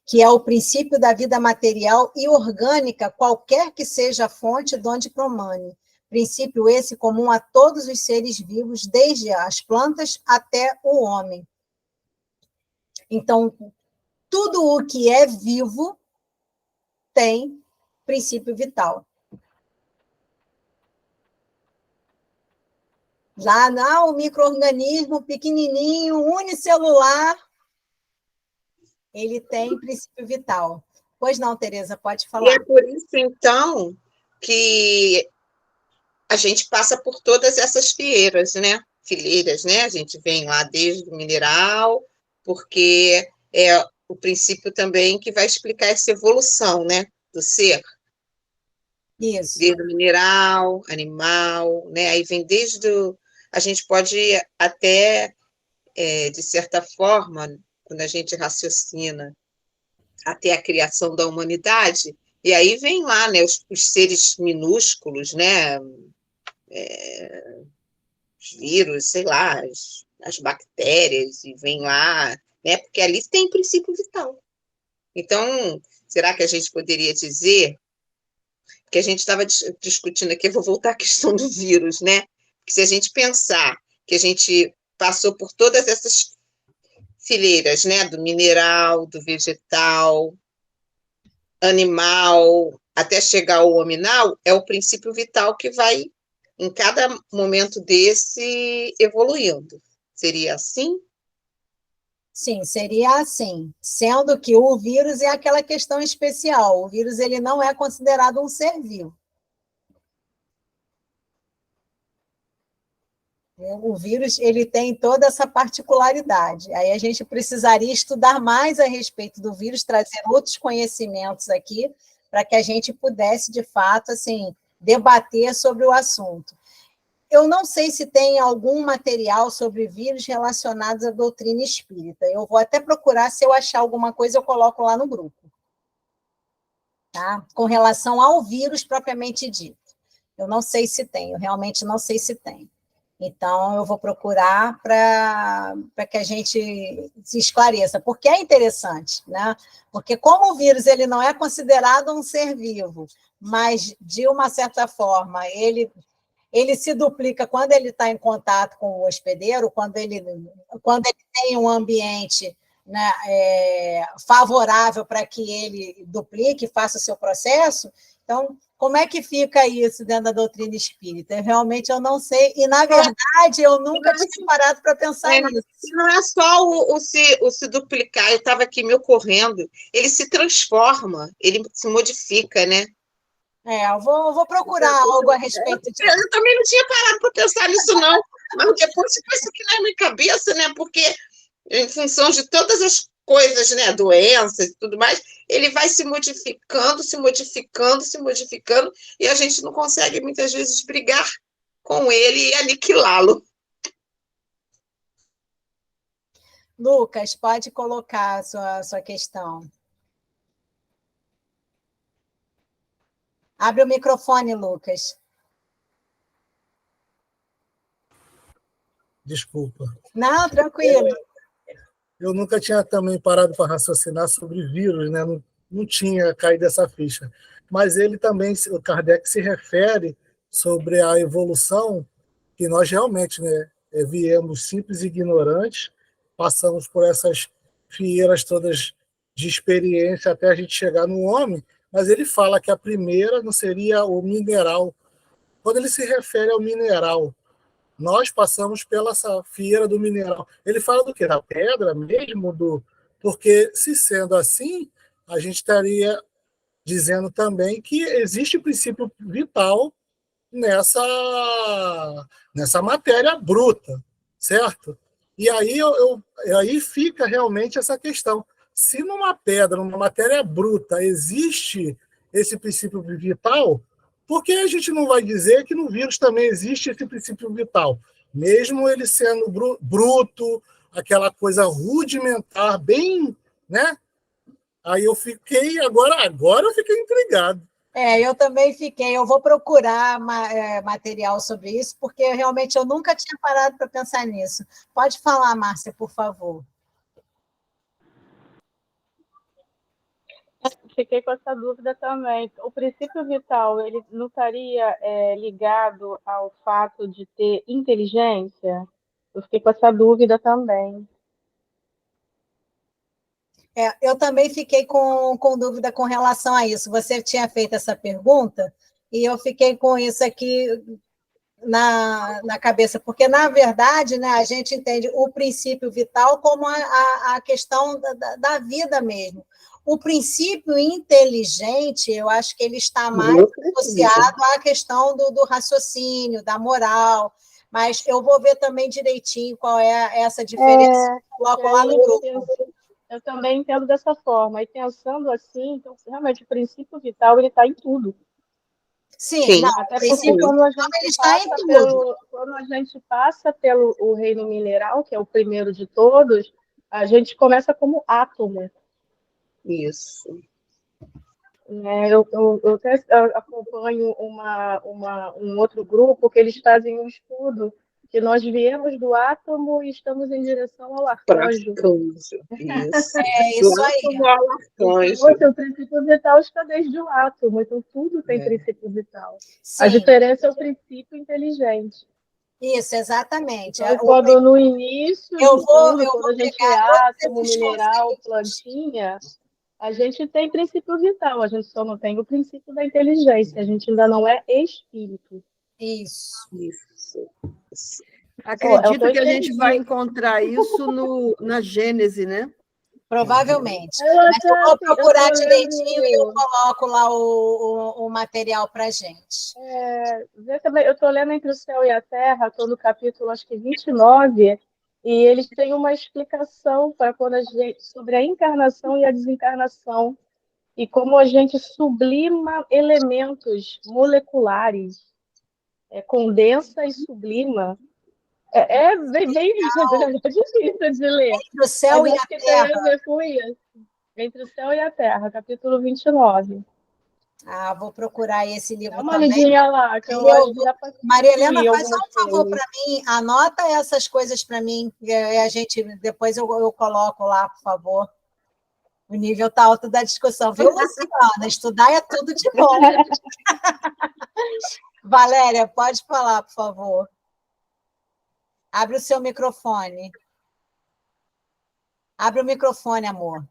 Que é o princípio da vida material e orgânica, qualquer que seja a fonte de onde promane. Princípio esse comum a todos os seres vivos, desde as plantas até o homem. Então, tudo o que é vivo tem princípio vital. Já o micro-organismo pequenininho, unicelular, ele tem princípio vital. Pois não, Tereza, pode falar. E é por isso, então, que a gente passa por todas essas fileiras, né? A gente vem lá desde o mineral, porque é o princípio também que vai explicar essa evolução, né, do ser, Isso. desde o mineral, animal, né, aí vem a gente pode até, de certa forma, quando a gente raciocina até a criação da humanidade, e aí vem lá, né, os seres minúsculos, né, os vírus, sei lá, as bactérias, e vem lá, né, porque ali tem princípio vital. Então, será que a gente poderia dizer que a gente estava discutindo aqui, eu vou voltar à questão do vírus, né? Porque se a gente pensar que a gente passou por todas essas fileiras, né, do mineral, do vegetal, animal, até chegar ao hominal, é o princípio vital que vai, em cada momento desse, evoluindo. Seria assim? Sim, seria assim, sendo que o vírus é aquela questão especial. O vírus ele não é considerado um ser vivo. O vírus ele tem toda essa particularidade. Aí a gente precisaria estudar mais a respeito do vírus, trazer outros conhecimentos aqui, para que a gente pudesse, de fato, assim, debater sobre o assunto. Eu não sei se tem algum material sobre vírus relacionados à doutrina espírita. Eu vou até procurar, se eu achar alguma coisa, eu coloco lá no grupo. Tá? Com relação ao vírus propriamente dito. Eu não sei se tem, eu realmente não sei se tem. Então, eu vou procurar para que a gente se esclareça, porque é interessante, né? Porque como o vírus ele não é considerado um ser vivo, mas, de uma certa forma, ele se duplica quando ele está em contato com o hospedeiro, quando ele tem um ambiente, né, favorável para que ele duplique, faça o seu processo. Então, como é que fica isso dentro da doutrina espírita? Realmente eu não sei, e, na verdade, eu nunca tinha parado para pensar nisso. Não é só o se duplicar, eu estava aqui me ocorrendo, ele se transforma, ele se modifica, né? Eu vou procurar algo a respeito disso. Eu também não tinha parado para pensar nisso, não. Mas depois ficou isso aqui na minha cabeça, né? Porque, em função de todas as coisas, né? Doenças e tudo mais, ele vai se modificando, se modificando, se modificando, e a gente não consegue, muitas vezes, brigar com ele e aniquilá-lo. Lucas, pode colocar a sua questão. Abre o microfone, Lucas. Desculpa. Não, tranquilo. Eu nunca tinha também parado para raciocinar sobre vírus, né? Não tinha caído essa ficha. Mas ele também, o Kardec se refere sobre a evolução, que nós realmente, né, viemos simples e ignorantes, passamos por essas fieiras todas de experiência até a gente chegar no homem, mas ele fala que a primeira não seria o mineral. Quando ele se refere ao mineral, nós passamos pela fieira do mineral. Ele fala do quê? Da pedra mesmo? Porque, se sendo assim, a gente estaria dizendo também que existe princípio vital nessa matéria bruta, certo? E aí, aí fica realmente essa questão. Se numa pedra, numa matéria bruta, existe esse princípio vital, por que a gente não vai dizer que no vírus também existe esse princípio vital? Mesmo ele sendo bruto, aquela coisa rudimentar, bem, né? Aí eu fiquei, agora eu fiquei intrigado. Eu também fiquei. Eu vou procurar material sobre isso, porque realmente eu nunca tinha parado para pensar nisso. Pode falar, Márcia, por favor. Fiquei com essa dúvida também. O princípio vital, ele não estaria ligado ao fato de ter inteligência? Eu fiquei com essa dúvida também. Eu também fiquei com dúvida com relação a isso. Você tinha feito essa pergunta e eu fiquei com isso aqui na cabeça, porque, na verdade, né, a gente entende o princípio vital como a questão da vida mesmo. O princípio inteligente, eu acho que ele está mais associado à questão do raciocínio, da moral, mas eu vou ver também direitinho qual é essa diferença, coloco lá no grupo. Eu também entendo dessa forma. E pensando assim, então, realmente, o princípio vital, ele está em tudo. Sim, Sim. não, Até o porque princípio quando a vital, ele gente está em passa tudo. quando a gente passa pelo o reino mineral, que é o primeiro de todos, a gente começa como átomo. Isso. Né? Eu até acompanho um outro grupo que eles fazem um estudo que nós viemos do átomo e estamos em direção ao Para arcanjo. arcanjo. Isso. É Do isso aí. átomo ao Então, arcanjo. assim, o princípio vital está desde o átomo, então tudo tem É. princípio vital. A Sim, diferença é o princípio inteligente. isso, exatamente. Então, quando no início Eu de vou, tudo, eu quando vou a gente é pegar todos átomo, esses mineral, conceitos. plantinha, a gente tem princípio vital, a gente só não tem o princípio da inteligência, a gente ainda não é espírito. Isso. Isso. Acredito eu que a gente entendi. vai encontrar isso na Gênese, né? Provavelmente. Eu Mas eu até, vou assim, procurar eu direitinho e eu lembro, coloco lá o material para gente. eu estou lendo Entre o Céu e a Terra, estou no capítulo, acho que 29, e eles têm uma explicação para quando sobre a encarnação e a desencarnação, e como a gente sublima elementos moleculares, condensa e sublima. É bem difícil de ler, Entre o céu mas e acho a que tem terra. a ver com isso. Entre o Céu e a Terra, capítulo 29. Ah, vou procurar esse Dá livro uma também. lidinha lá, que eu acho que dá para Maria Helena, incluir faz só algumas um favor coisas. para mim, anota essas coisas para mim, e a gente depois eu coloco lá, por favor. O nível está alto da discussão, viu, Luciana? Estudar é tudo de bom. Valéria, pode falar, por favor. Abre o seu microfone. Abre o microfone, amor.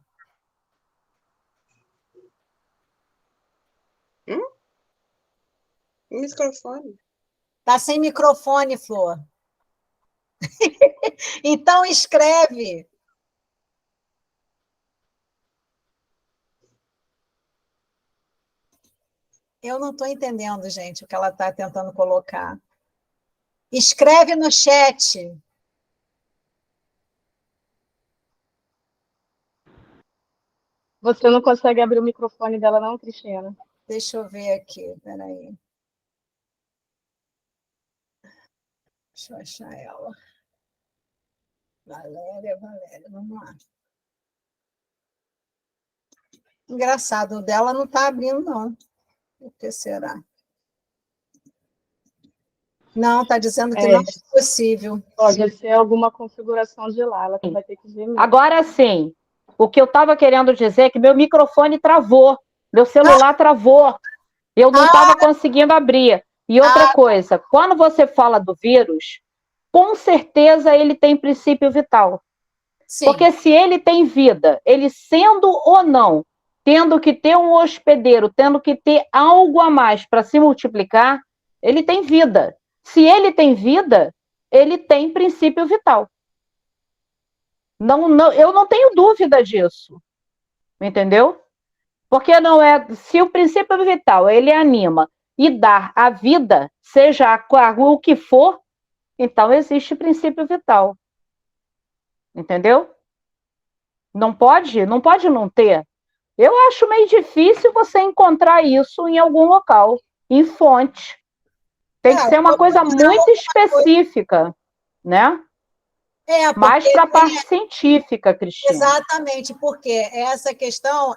Microfone. Está sem microfone, Flor. Então escreve. Eu não estou entendendo, gente, o que ela está tentando colocar. Escreve no chat. Você não consegue abrir o microfone dela, não, Cristina? Deixa eu ver aqui, peraí. Deixa eu achar ela. Valéria, vamos lá. Engraçado, o dela não está abrindo, não. O que será? Não, está dizendo que não é possível. Pode ser alguma configuração de lá, ela vai ter que ver mesmo. Agora sim, o que eu estava querendo dizer é que meu microfone travou, meu celular travou, eu não estava conseguindo abrir. E outra coisa, quando você fala do vírus, com certeza ele tem princípio vital. Sim. Porque se ele tem vida, ele sendo ou não, tendo que ter um hospedeiro, tendo que ter algo a mais para se multiplicar, ele tem vida. Se ele tem vida, ele tem princípio vital. Eu não tenho dúvida disso. Entendeu? Porque não é. Se o princípio vital ele anima e dá a vida, seja o que for, então existe princípio vital. Entendeu? Não pode não ter. Eu acho meio difícil você encontrar isso em algum local, em fonte. Tem que ser uma coisa muito específica, né? Mais para a parte científica, Cristina. Exatamente, porque essa questão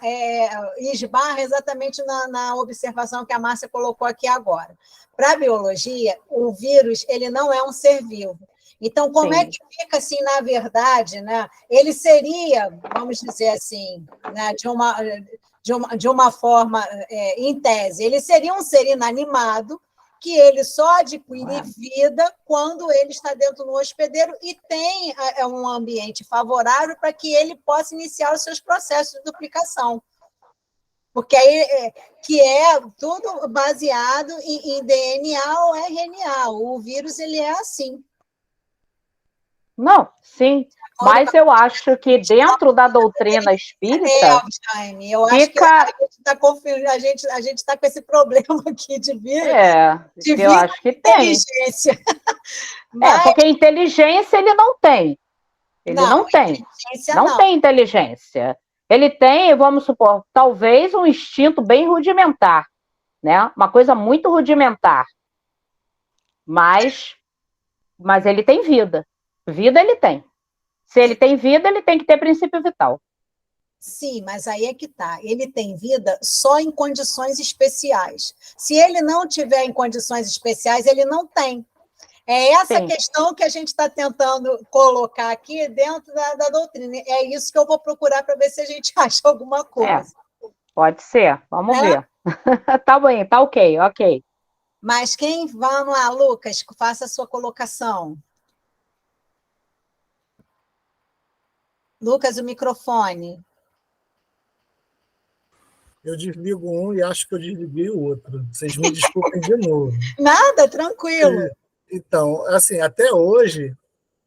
esbarra exatamente na observação que a Márcia colocou aqui agora. Para a biologia, o vírus ele não é um ser vivo. Então, como é que fica assim, na verdade, né? Ele seria, vamos dizer assim, né, de uma forma, em tese, ele seria um ser inanimado que ele só adquire vida quando ele está dentro do hospedeiro e tem um ambiente favorável para que ele possa iniciar os seus processos de duplicação. Porque aí que é tudo baseado em DNA ou RNA. O vírus ele é assim. Não, sim. Mas eu acho que dentro da doutrina espírita Jaime, eu acho que a gente está com esse problema aqui de vírus. Eu acho que tem. Inteligência. Porque inteligência ele não tem. Ele não tem. Inteligência Não tem inteligência. Ele tem, vamos supor, talvez um instinto bem rudimentar, né? Uma coisa muito rudimentar. Mas ele tem vida. Vida ele tem. Se ele tem vida, ele tem que ter princípio vital. Sim, mas aí é que tá. Ele tem vida só em condições especiais. Se ele não tiver em condições especiais, ele não tem. É essa Sim. questão que a gente está tentando colocar aqui dentro da doutrina. É isso que eu vou procurar para ver se a gente acha alguma coisa. Pode ser. Vamos ver. Tá bem, tá ok. Mas vamos lá, Lucas, faça a sua colocação. Lucas, o microfone. Eu desligo um e acho que eu desliguei o outro. Vocês me desculpem de novo. Nada, tranquilo. Então, assim, até hoje,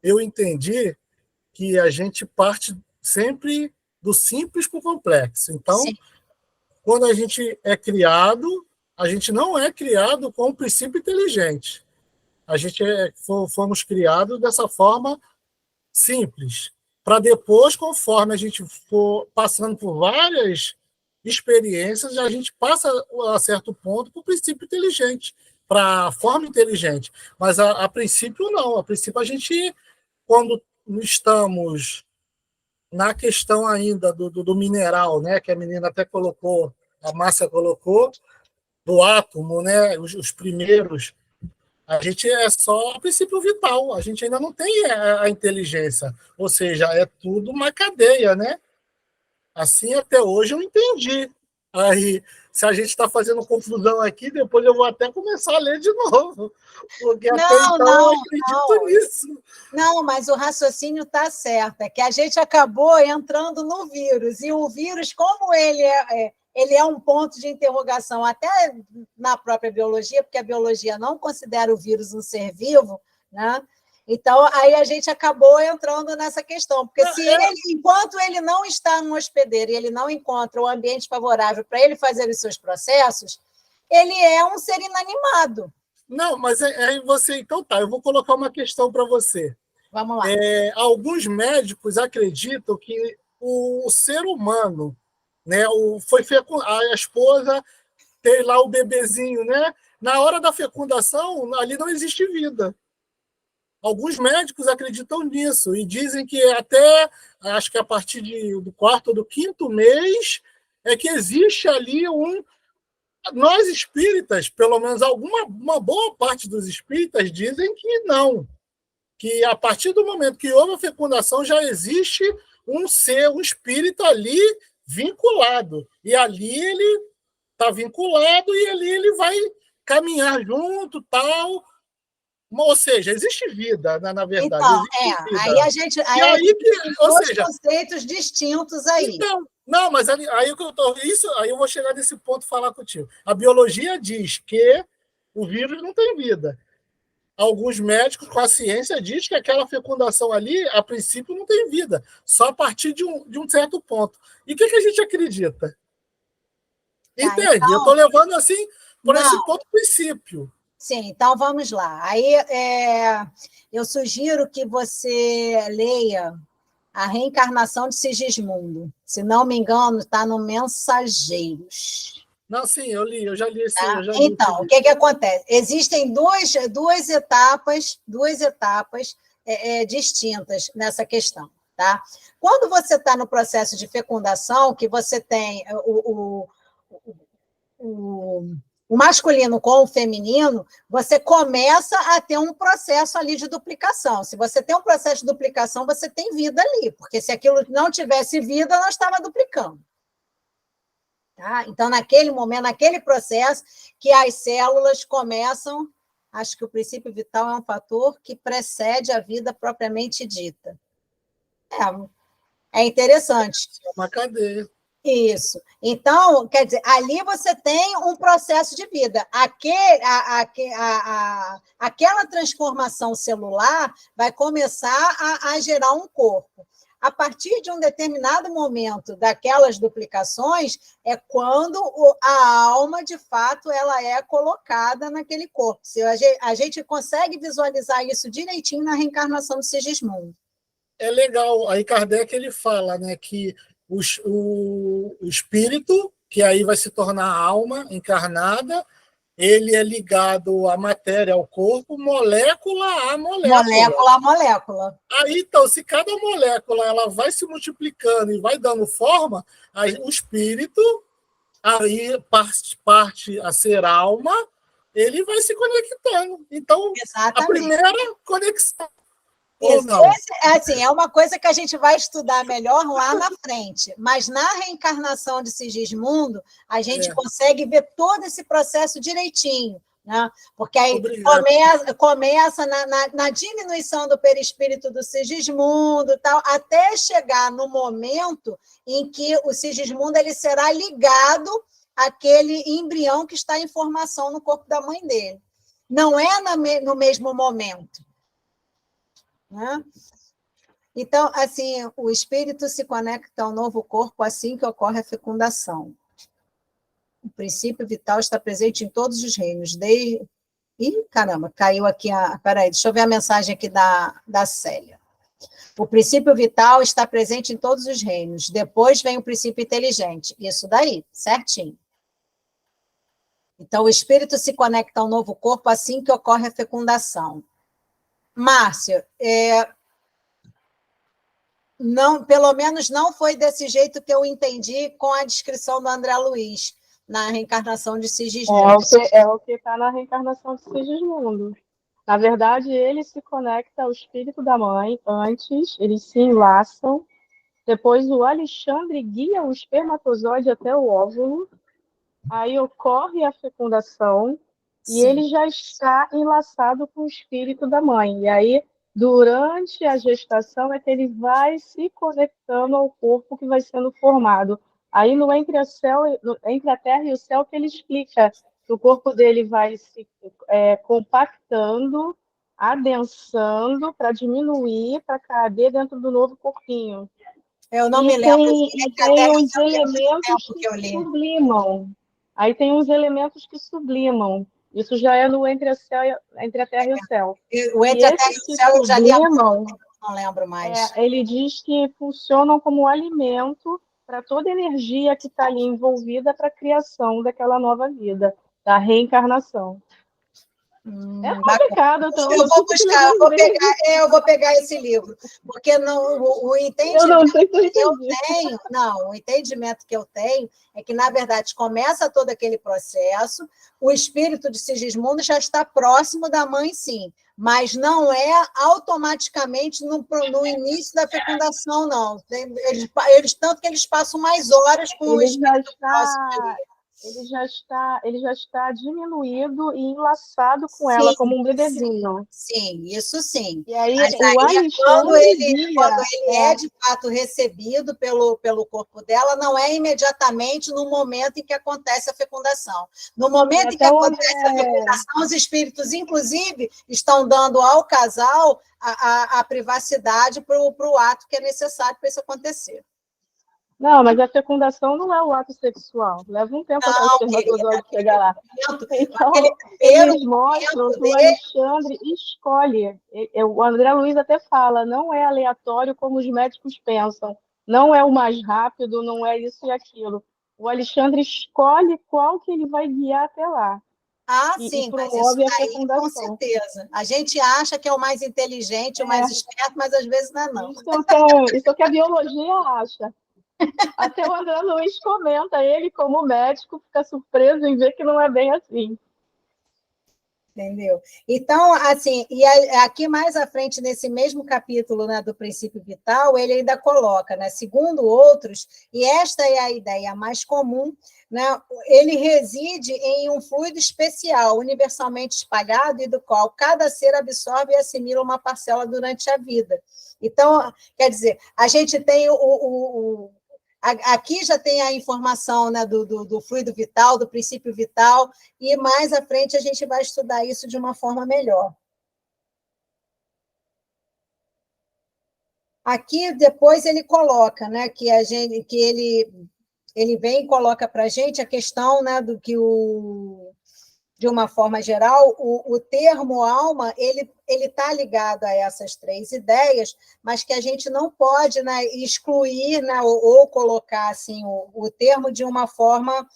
eu entendi que a gente parte sempre do simples para o complexo. Então, Sim. quando a gente é criado, a gente não é criado com um princípio inteligente. A gente fomos criados dessa forma simples. Para depois, conforme a gente for passando por várias experiências, a gente passa a certo ponto para o princípio inteligente, para a forma inteligente. Mas a princípio, não. A princípio, a gente, quando estamos na questão ainda do mineral, né, que a menina até colocou, a Márcia colocou, do átomo, né, os primeiros, a gente é só o princípio vital, a gente ainda não tem a inteligência, ou seja, é tudo uma cadeia, né? Assim, até hoje eu entendi. Aí, se a gente está fazendo confusão aqui, depois eu vou até começar a ler de novo, porque até então eu acredito nisso. Não, mas o raciocínio está certo, é que a gente acabou entrando no vírus, e o vírus, como ele é um ponto de interrogação até na própria biologia, porque a biologia não considera o vírus um ser vivo, né? Então, aí a gente acabou entrando nessa questão, porque enquanto ele não está no hospedeiro e ele não encontra o ambiente favorável para ele fazer os seus processos, ele é um ser inanimado. Não, mas aí você... Então tá, eu vou colocar uma questão para você. Vamos lá. Alguns médicos acreditam que o ser humano, né, a esposa tem lá o bebezinho, né? Na hora da fecundação, ali não existe vida. Alguns médicos acreditam nisso e dizem que até, acho que a partir do quarto ou do quinto mês, é que existe ali Nós espíritas, pelo menos uma boa parte dos espíritas, dizem que não. Que a partir do momento que houve a fecundação, já existe um ser, um espírito ali vinculado. E ali ele está vinculado e ali ele vai caminhar junto, tal. Ou seja, existe vida, na verdade. Então, aí a gente tem dois conceitos distintos aí. Então, não, mas aí eu vou chegar nesse ponto e falar contigo. A biologia diz que o vírus não tem vida. Alguns médicos, com a ciência, diz que aquela fecundação ali, a princípio, não tem vida, só a partir de um certo ponto. E o que a gente acredita? Entende? Então, eu estou levando assim por esse ponto princípio. Sim, então vamos lá. Aí eu sugiro que você leia A Reencarnação de Sigismundo. Se não me engano, está no Mensageiros. Não, sim, eu já li esse. Tá? Então, o que acontece? Existem duas etapas distintas nessa questão. Tá? Quando você está no processo de fecundação, que você tem o masculino com o feminino, você começa a ter um processo ali de duplicação. Se você tem um processo de duplicação, você tem vida ali, porque se aquilo não tivesse vida, não estava duplicando. Tá? Então, naquele momento, naquele processo, que as células começam... Acho que o princípio vital é um fator que precede a vida propriamente dita. É interessante. É uma cadeia. Isso. Então, quer dizer, ali você tem um processo de vida. Aquela transformação celular vai começar a gerar um corpo. A partir de um determinado momento daquelas duplicações, é quando a alma, de fato, ela é colocada naquele corpo. A gente consegue visualizar isso direitinho na reencarnação do Sigismundo. é legal. Aí Kardec ele fala, né, que o espírito, que aí vai se tornar alma encarnada, ele é ligado à matéria, ao corpo, molécula a molécula. Molécula a molécula. Aí, então, se cada molécula ela vai se multiplicando e vai dando forma, aí o espírito, aí parte a ser alma, ele vai se conectando. Então, Exatamente. a primeira conexão. Isso. Assim, é uma coisa que a gente vai estudar melhor lá na frente, mas na reencarnação de Sigismundo, a gente consegue ver todo esse processo direitinho, né? Porque aí começa na diminuição do perispírito do Sigismundo, tal, até chegar no momento em que o Sigismundo ele será ligado àquele embrião que está em formação no corpo da mãe dele. Não é no mesmo momento. Né? Então, assim, o espírito se conecta ao novo corpo assim que ocorre a fecundação. O princípio vital está presente em todos os reinos. Ih, caramba, caiu aqui Peraí, deixa eu ver a mensagem aqui da Célia. O princípio vital está presente em todos os reinos. Depois vem o princípio inteligente. Isso daí, certinho. Então, o espírito se conecta ao novo corpo assim que ocorre a fecundação. Márcia, não, pelo menos não foi desse jeito que eu entendi com a descrição do André Luiz, na reencarnação de Sigismundo. É o que está na reencarnação de Sigismundo. Na verdade, ele se conecta ao espírito da mãe antes, eles se enlaçam, depois o Alexandre guia o espermatozoide até o óvulo, aí ocorre a fecundação, e ele já está enlaçado com o espírito da mãe. E aí, durante a gestação, é que ele vai se conectando ao corpo que vai sendo formado. Aí, no entre a Terra e o Céu, que ele explica que o corpo dele vai se compactando, adensando, para diminuir, para caber dentro do novo corpinho. Eu não me lembro. Tem uns elementos que sublimam. Aí tem uns elementos que sublimam. Isso já é no entre a Terra e o Céu. O entre a Terra e o Céu eu já li, não lembro mais. Ele diz que funcionam como alimento para toda energia que está ali envolvida para a criação daquela nova vida, da reencarnação. É complicado, então. Eu vou buscar, eu vou pegar esse livro, porque o entendimento que eu tenho, o entendimento que eu tenho é que, na verdade, começa todo aquele processo, o espírito de Sigismundo já está próximo da mãe, sim, mas não é automaticamente no início da fecundação, não. Tanto que eles passam mais horas com o espírito próximo dele. Ele já está diminuído e enlaçado com ela, como um bebezinho. Sim, isso sim. E aí, quando ele é de fato recebido pelo corpo dela, não é imediatamente no momento em que acontece a fecundação. No momento em que acontece a fecundação, os espíritos, inclusive, estão dando ao casal a privacidade para o ato que é necessário para isso acontecer. Não, mas a fecundação não é o ato sexual. Leva um tempo até o espermatozoide chegar lá. Então, eles mostram que o Alexandre escolhe. O André Luiz até fala, não é aleatório como os médicos pensam. Não é o mais rápido, não é isso e aquilo. O Alexandre escolhe qual que ele vai guiar até lá. Sim, mas isso daí, com certeza. A gente acha que é o mais inteligente, o mais esperto, mas às vezes não é, não. Isso é o que a biologia acha. Até o André Luiz comenta, ele como médico fica surpreso em ver que não é bem assim. Entendeu? Então, assim, e aqui mais à frente, nesse mesmo capítulo, né, do princípio vital, ele ainda coloca, né, segundo outros, e esta é a ideia mais comum, né, ele reside em um fluido especial, universalmente espalhado, e do qual cada ser absorve e assimila uma parcela durante a vida. Então, quer dizer, a gente tem aqui já tem a informação, né, do fluido vital, do princípio vital, e mais à frente a gente vai estudar isso de uma forma melhor. Aqui, depois, ele coloca, né, que ele vem e coloca para a gente a questão, né, do que de uma forma geral, o termo alma, ele está ligado a essas três ideias, mas que a gente não pode, né, excluir, né, ou colocar assim, o termo de uma forma,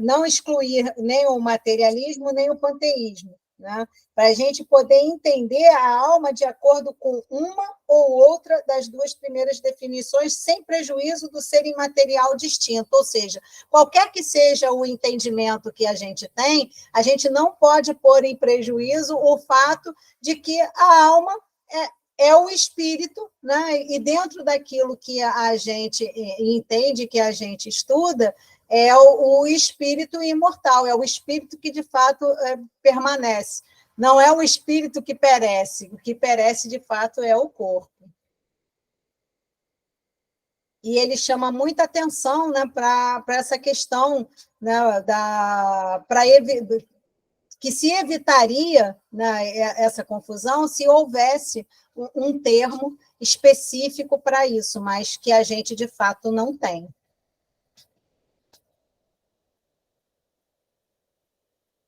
não excluir nem o materialismo, nem o panteísmo, né? Para a gente poder entender a alma de acordo com uma ou outra das duas primeiras definições, sem prejuízo do ser imaterial distinto. Ou seja, qualquer que seja o entendimento que a gente tem, a gente não pode pôr em prejuízo o fato de que a alma é o espírito, né? E dentro daquilo que a gente entende, que a gente estuda, é o espírito imortal, é o espírito que, de fato, permanece. Não é o espírito que perece, o que perece, de fato, é o corpo. E ele chama muita atenção, né, para essa questão, né, que se evitaria, né, essa confusão se houvesse um termo específico para isso, mas que a gente, de fato, não tem.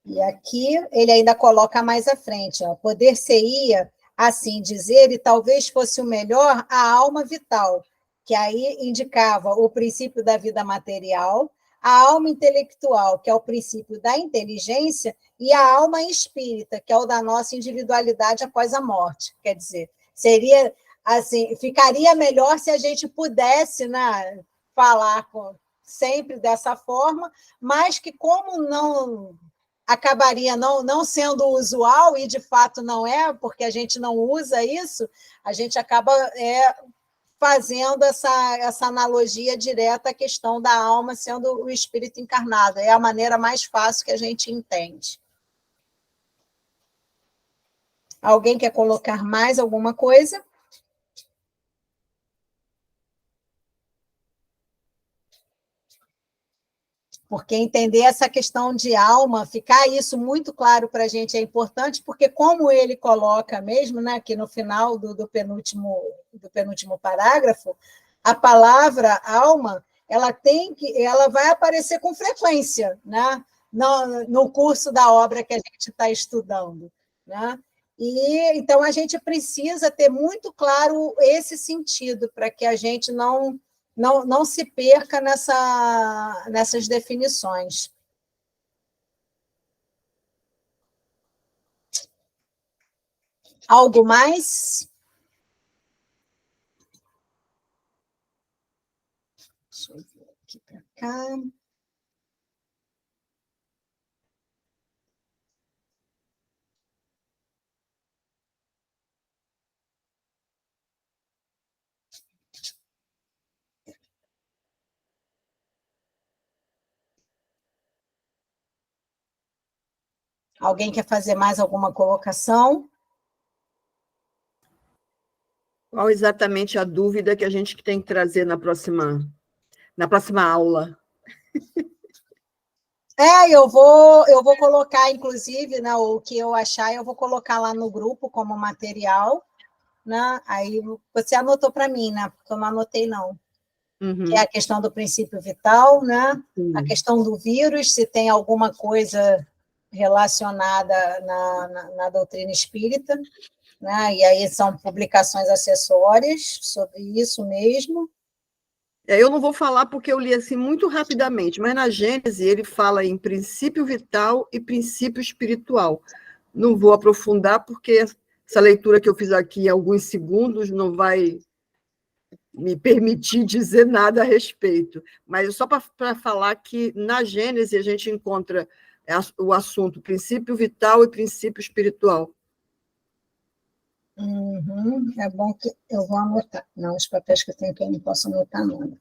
E aqui ele ainda coloca mais à frente, ó, poder-se-ia, assim dizer, e talvez fosse o melhor, a alma vital, que aí indicava o princípio da vida material, a alma intelectual, que é o princípio da inteligência, e a alma espírita, que é o da nossa individualidade após a morte. Quer dizer, seria assim, ficaria melhor se a gente pudesse, né, falar sempre dessa forma, mas que como não acabaria não sendo usual, e de fato não é, porque a gente não usa isso, a gente acaba fazendo essa analogia direta à questão da alma sendo o espírito encarnado. É a maneira mais fácil que a gente entende. Alguém quer colocar mais alguma coisa? Porque entender essa questão de alma, ficar isso muito claro para a gente é importante, porque como ele coloca mesmo, né, aqui no final do penúltimo parágrafo, a palavra alma, ela vai aparecer com frequência, né, no curso da obra que a gente está estudando, né? E então a gente precisa ter muito claro esse sentido para que a gente não se perca nessas definições. Algo mais? Deixa eu ver aqui para cá. Alguém quer fazer mais alguma colocação? Qual exatamente a dúvida que a gente tem que trazer na próxima aula? Eu vou colocar, inclusive, né, o que eu achar, eu vou colocar lá no grupo como material, né? Aí você anotou para mim, né? Porque eu não anotei, não. Uhum. Que é a questão do princípio vital, né? A questão do vírus, se tem alguma coisa relacionada na doutrina espírita, né? E aí são publicações acessórias sobre isso mesmo. Eu não vou falar porque eu li assim muito rapidamente, mas na Gênese ele fala em princípio vital e princípio espiritual. Não vou aprofundar porque essa leitura que eu fiz aqui em alguns segundos não vai me permitir dizer nada a respeito. Mas só para falar que na Gênese a gente encontra o assunto princípio vital e princípio espiritual. Uhum, é bom que eu vou anotar. Não, os papéis que eu tenho aqui eu não posso anotar nada.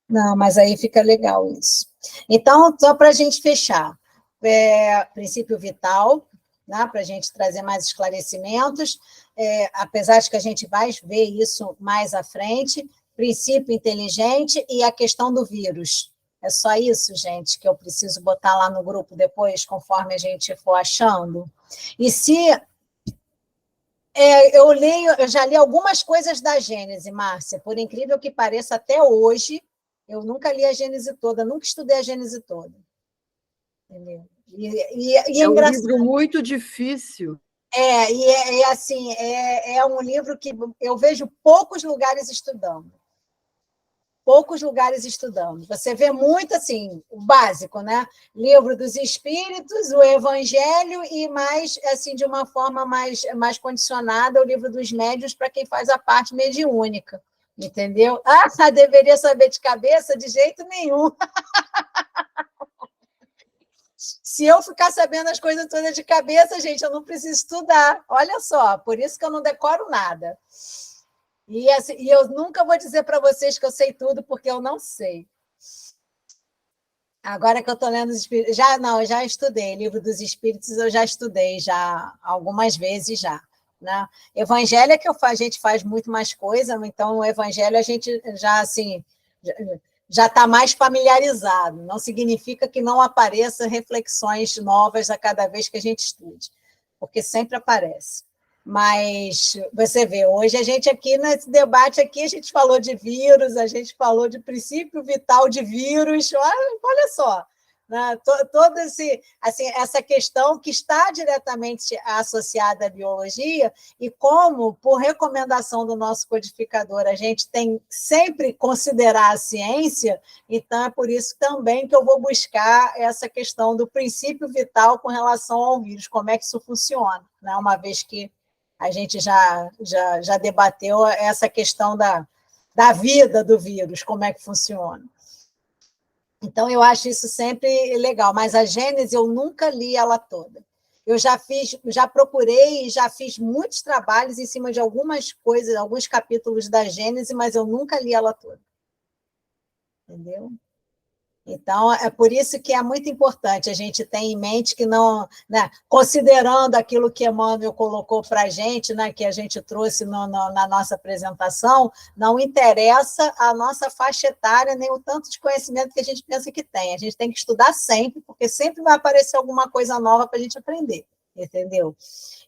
Não, mas aí fica legal isso. Então, só para a gente fechar, princípio vital, né, para a gente trazer mais esclarecimentos, apesar de que a gente vai ver isso mais à frente, princípio inteligente e a questão do vírus. É só isso, gente, que eu preciso botar lá no grupo depois, conforme a gente for achando. E se eu já li algumas coisas da Gênese, Márcia, por incrível que pareça, até hoje, eu nunca li a Gênese toda, nunca estudei a Gênese toda. Entendeu? E é um engraçado. livro muito difícil. Assim, é um livro que eu vejo poucos lugares estudando. Poucos lugares estudando. Você vê muito, assim, o básico, né? Livro dos Espíritos, o Evangelho e mais, assim, de uma forma mais condicionada, o Livro dos Médiuns para quem faz a parte mediúnica, entendeu? Ah, deveria saber de cabeça? De jeito nenhum. Se eu ficar sabendo as coisas todas de cabeça, gente, eu não preciso estudar. Olha só, por isso que eu não decoro nada. E, assim, eu nunca vou dizer para vocês que eu sei tudo, porque eu não sei. Agora que eu estou lendo os Espíritos... eu já estudei. Livro dos Espíritos eu já estudei já algumas vezes já. Né? Evangelho é que a gente faz muito mais coisa, então o Evangelho a gente já, assim... já está mais familiarizado. Não significa que não apareça reflexões novas a cada vez que a gente estude, porque sempre aparece. Mas você vê, hoje a gente aqui, nesse debate aqui, a gente falou de vírus, a gente falou de princípio vital de vírus, olha só, né? Todo essa questão que está diretamente associada à biologia, e como, por recomendação do nosso codificador, a gente tem sempre considerar a ciência, então é por isso também que eu vou buscar essa questão do princípio vital com relação ao vírus, como é que isso funciona, né? Uma vez que a gente já debateu essa questão da vida do vírus, como é que funciona. Então, eu acho isso sempre legal, mas a Gênese eu nunca li ela toda. Eu já procurei e já fiz muitos trabalhos em cima de algumas coisas, alguns capítulos da Gênese, mas eu nunca li ela toda. Entendeu? Então, é por isso que é muito importante a gente ter em mente que não, né, considerando aquilo que Emmanuel colocou para a gente, né, que a gente trouxe na nossa apresentação, não interessa a nossa faixa etária, nem o tanto de conhecimento que a gente pensa que tem. A gente tem que estudar sempre, porque sempre vai aparecer alguma coisa nova para a gente aprender, entendeu?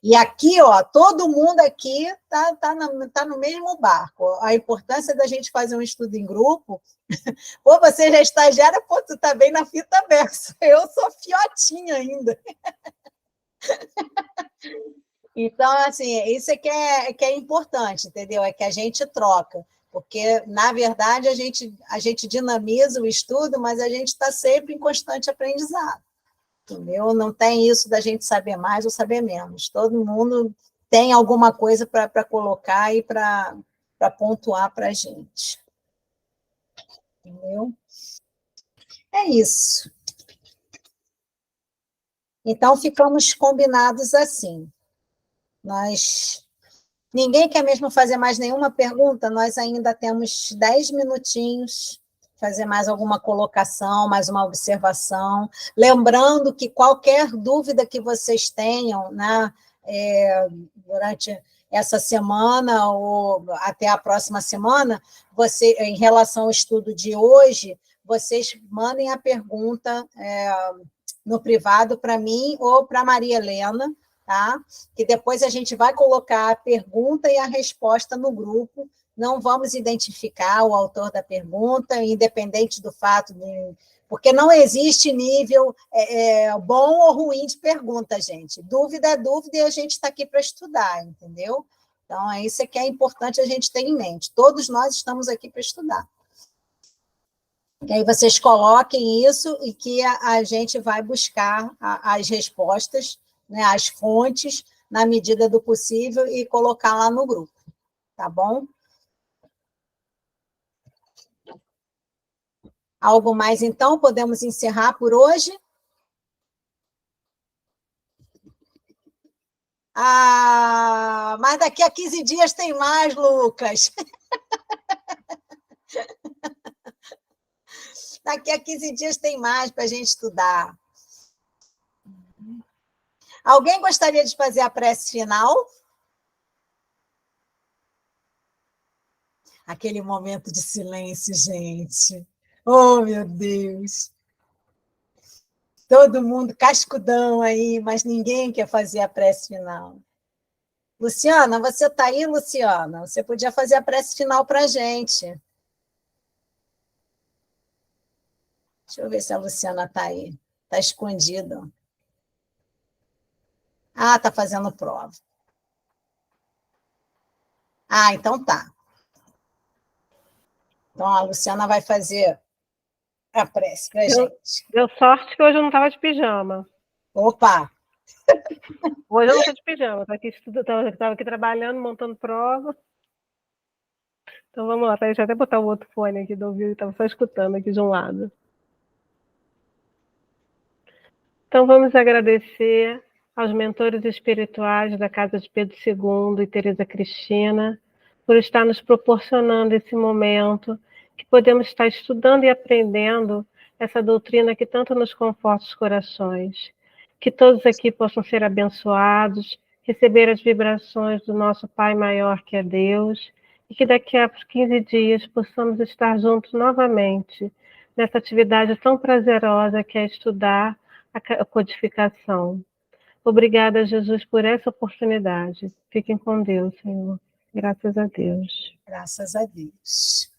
E aqui, ó, todo mundo aqui tá no mesmo barco. A importância da gente fazer um estudo em grupo. Pô, você já é estagiária, pô, tu tá bem na fita versa. Eu sou fiotinha ainda. Então, assim, isso é que é importante, entendeu? É que a gente troca. Porque, na verdade, a gente dinamiza o estudo, mas a gente está sempre em constante aprendizado. Entendeu? Não tem isso da gente saber mais ou saber menos. Todo mundo tem alguma coisa para colocar e para pontuar para a gente. Entendeu? É isso. Então, ficamos combinados assim. Ninguém quer mesmo fazer mais nenhuma pergunta? Nós ainda temos 10 minutinhos, fazer mais alguma colocação, mais uma observação. Lembrando que qualquer dúvida que vocês tenham, né, durante essa semana ou até a próxima semana, em relação ao estudo de hoje, vocês mandem a pergunta no privado para mim ou para Maria Helena, tá? Que depois a gente vai colocar a pergunta e a resposta no grupo. Não vamos identificar o autor da pergunta, independente do fato de... Porque não existe nível bom ou ruim de pergunta, gente. Dúvida é dúvida e a gente está aqui para estudar, entendeu? Então, é isso que é importante a gente ter em mente. Todos nós estamos aqui para estudar. E aí vocês coloquem isso e que a gente vai buscar as respostas, né, as fontes, na medida do possível, e colocar lá no grupo, tá bom? Algo mais, então? Podemos encerrar por hoje? Mas daqui a 15 dias tem mais, Lucas. Daqui a 15 dias tem mais para a gente estudar. Alguém gostaria de fazer a prece final? Aquele momento de silêncio, gente. Oh, meu Deus! Todo mundo cascudão aí, mas ninguém quer fazer a prece final. Luciana, você está aí, Luciana? Você podia fazer a prece final para a gente. Deixa eu ver se a Luciana está aí. Está escondido. Ah, está fazendo prova. Ah, então tá. Então a Luciana vai fazer a prece para a gente. Deu sorte que hoje eu não estava de pijama. Opa! Hoje eu não estou de pijama, estava aqui trabalhando, montando prova. Então vamos lá, deixa eu até botar o outro fone aqui do ouvido, estava só escutando aqui de um lado. Então vamos agradecer aos mentores espirituais da Casa de Pedro II e Teresa Cristina por estar nos proporcionando esse momento que podemos estar estudando e aprendendo essa doutrina que tanto nos conforta os corações. Que todos aqui possam ser abençoados, receber as vibrações do nosso Pai maior que é Deus, e que daqui a 15 dias possamos estar juntos novamente nessa atividade tão prazerosa que é estudar a codificação. Obrigada, Jesus, por essa oportunidade. Fiquem com Deus, Senhor. Graças a Deus. Graças a Deus.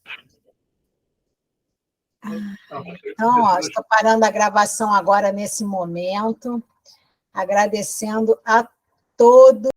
Então, ó, estou parando a gravação agora nesse momento, agradecendo a todos.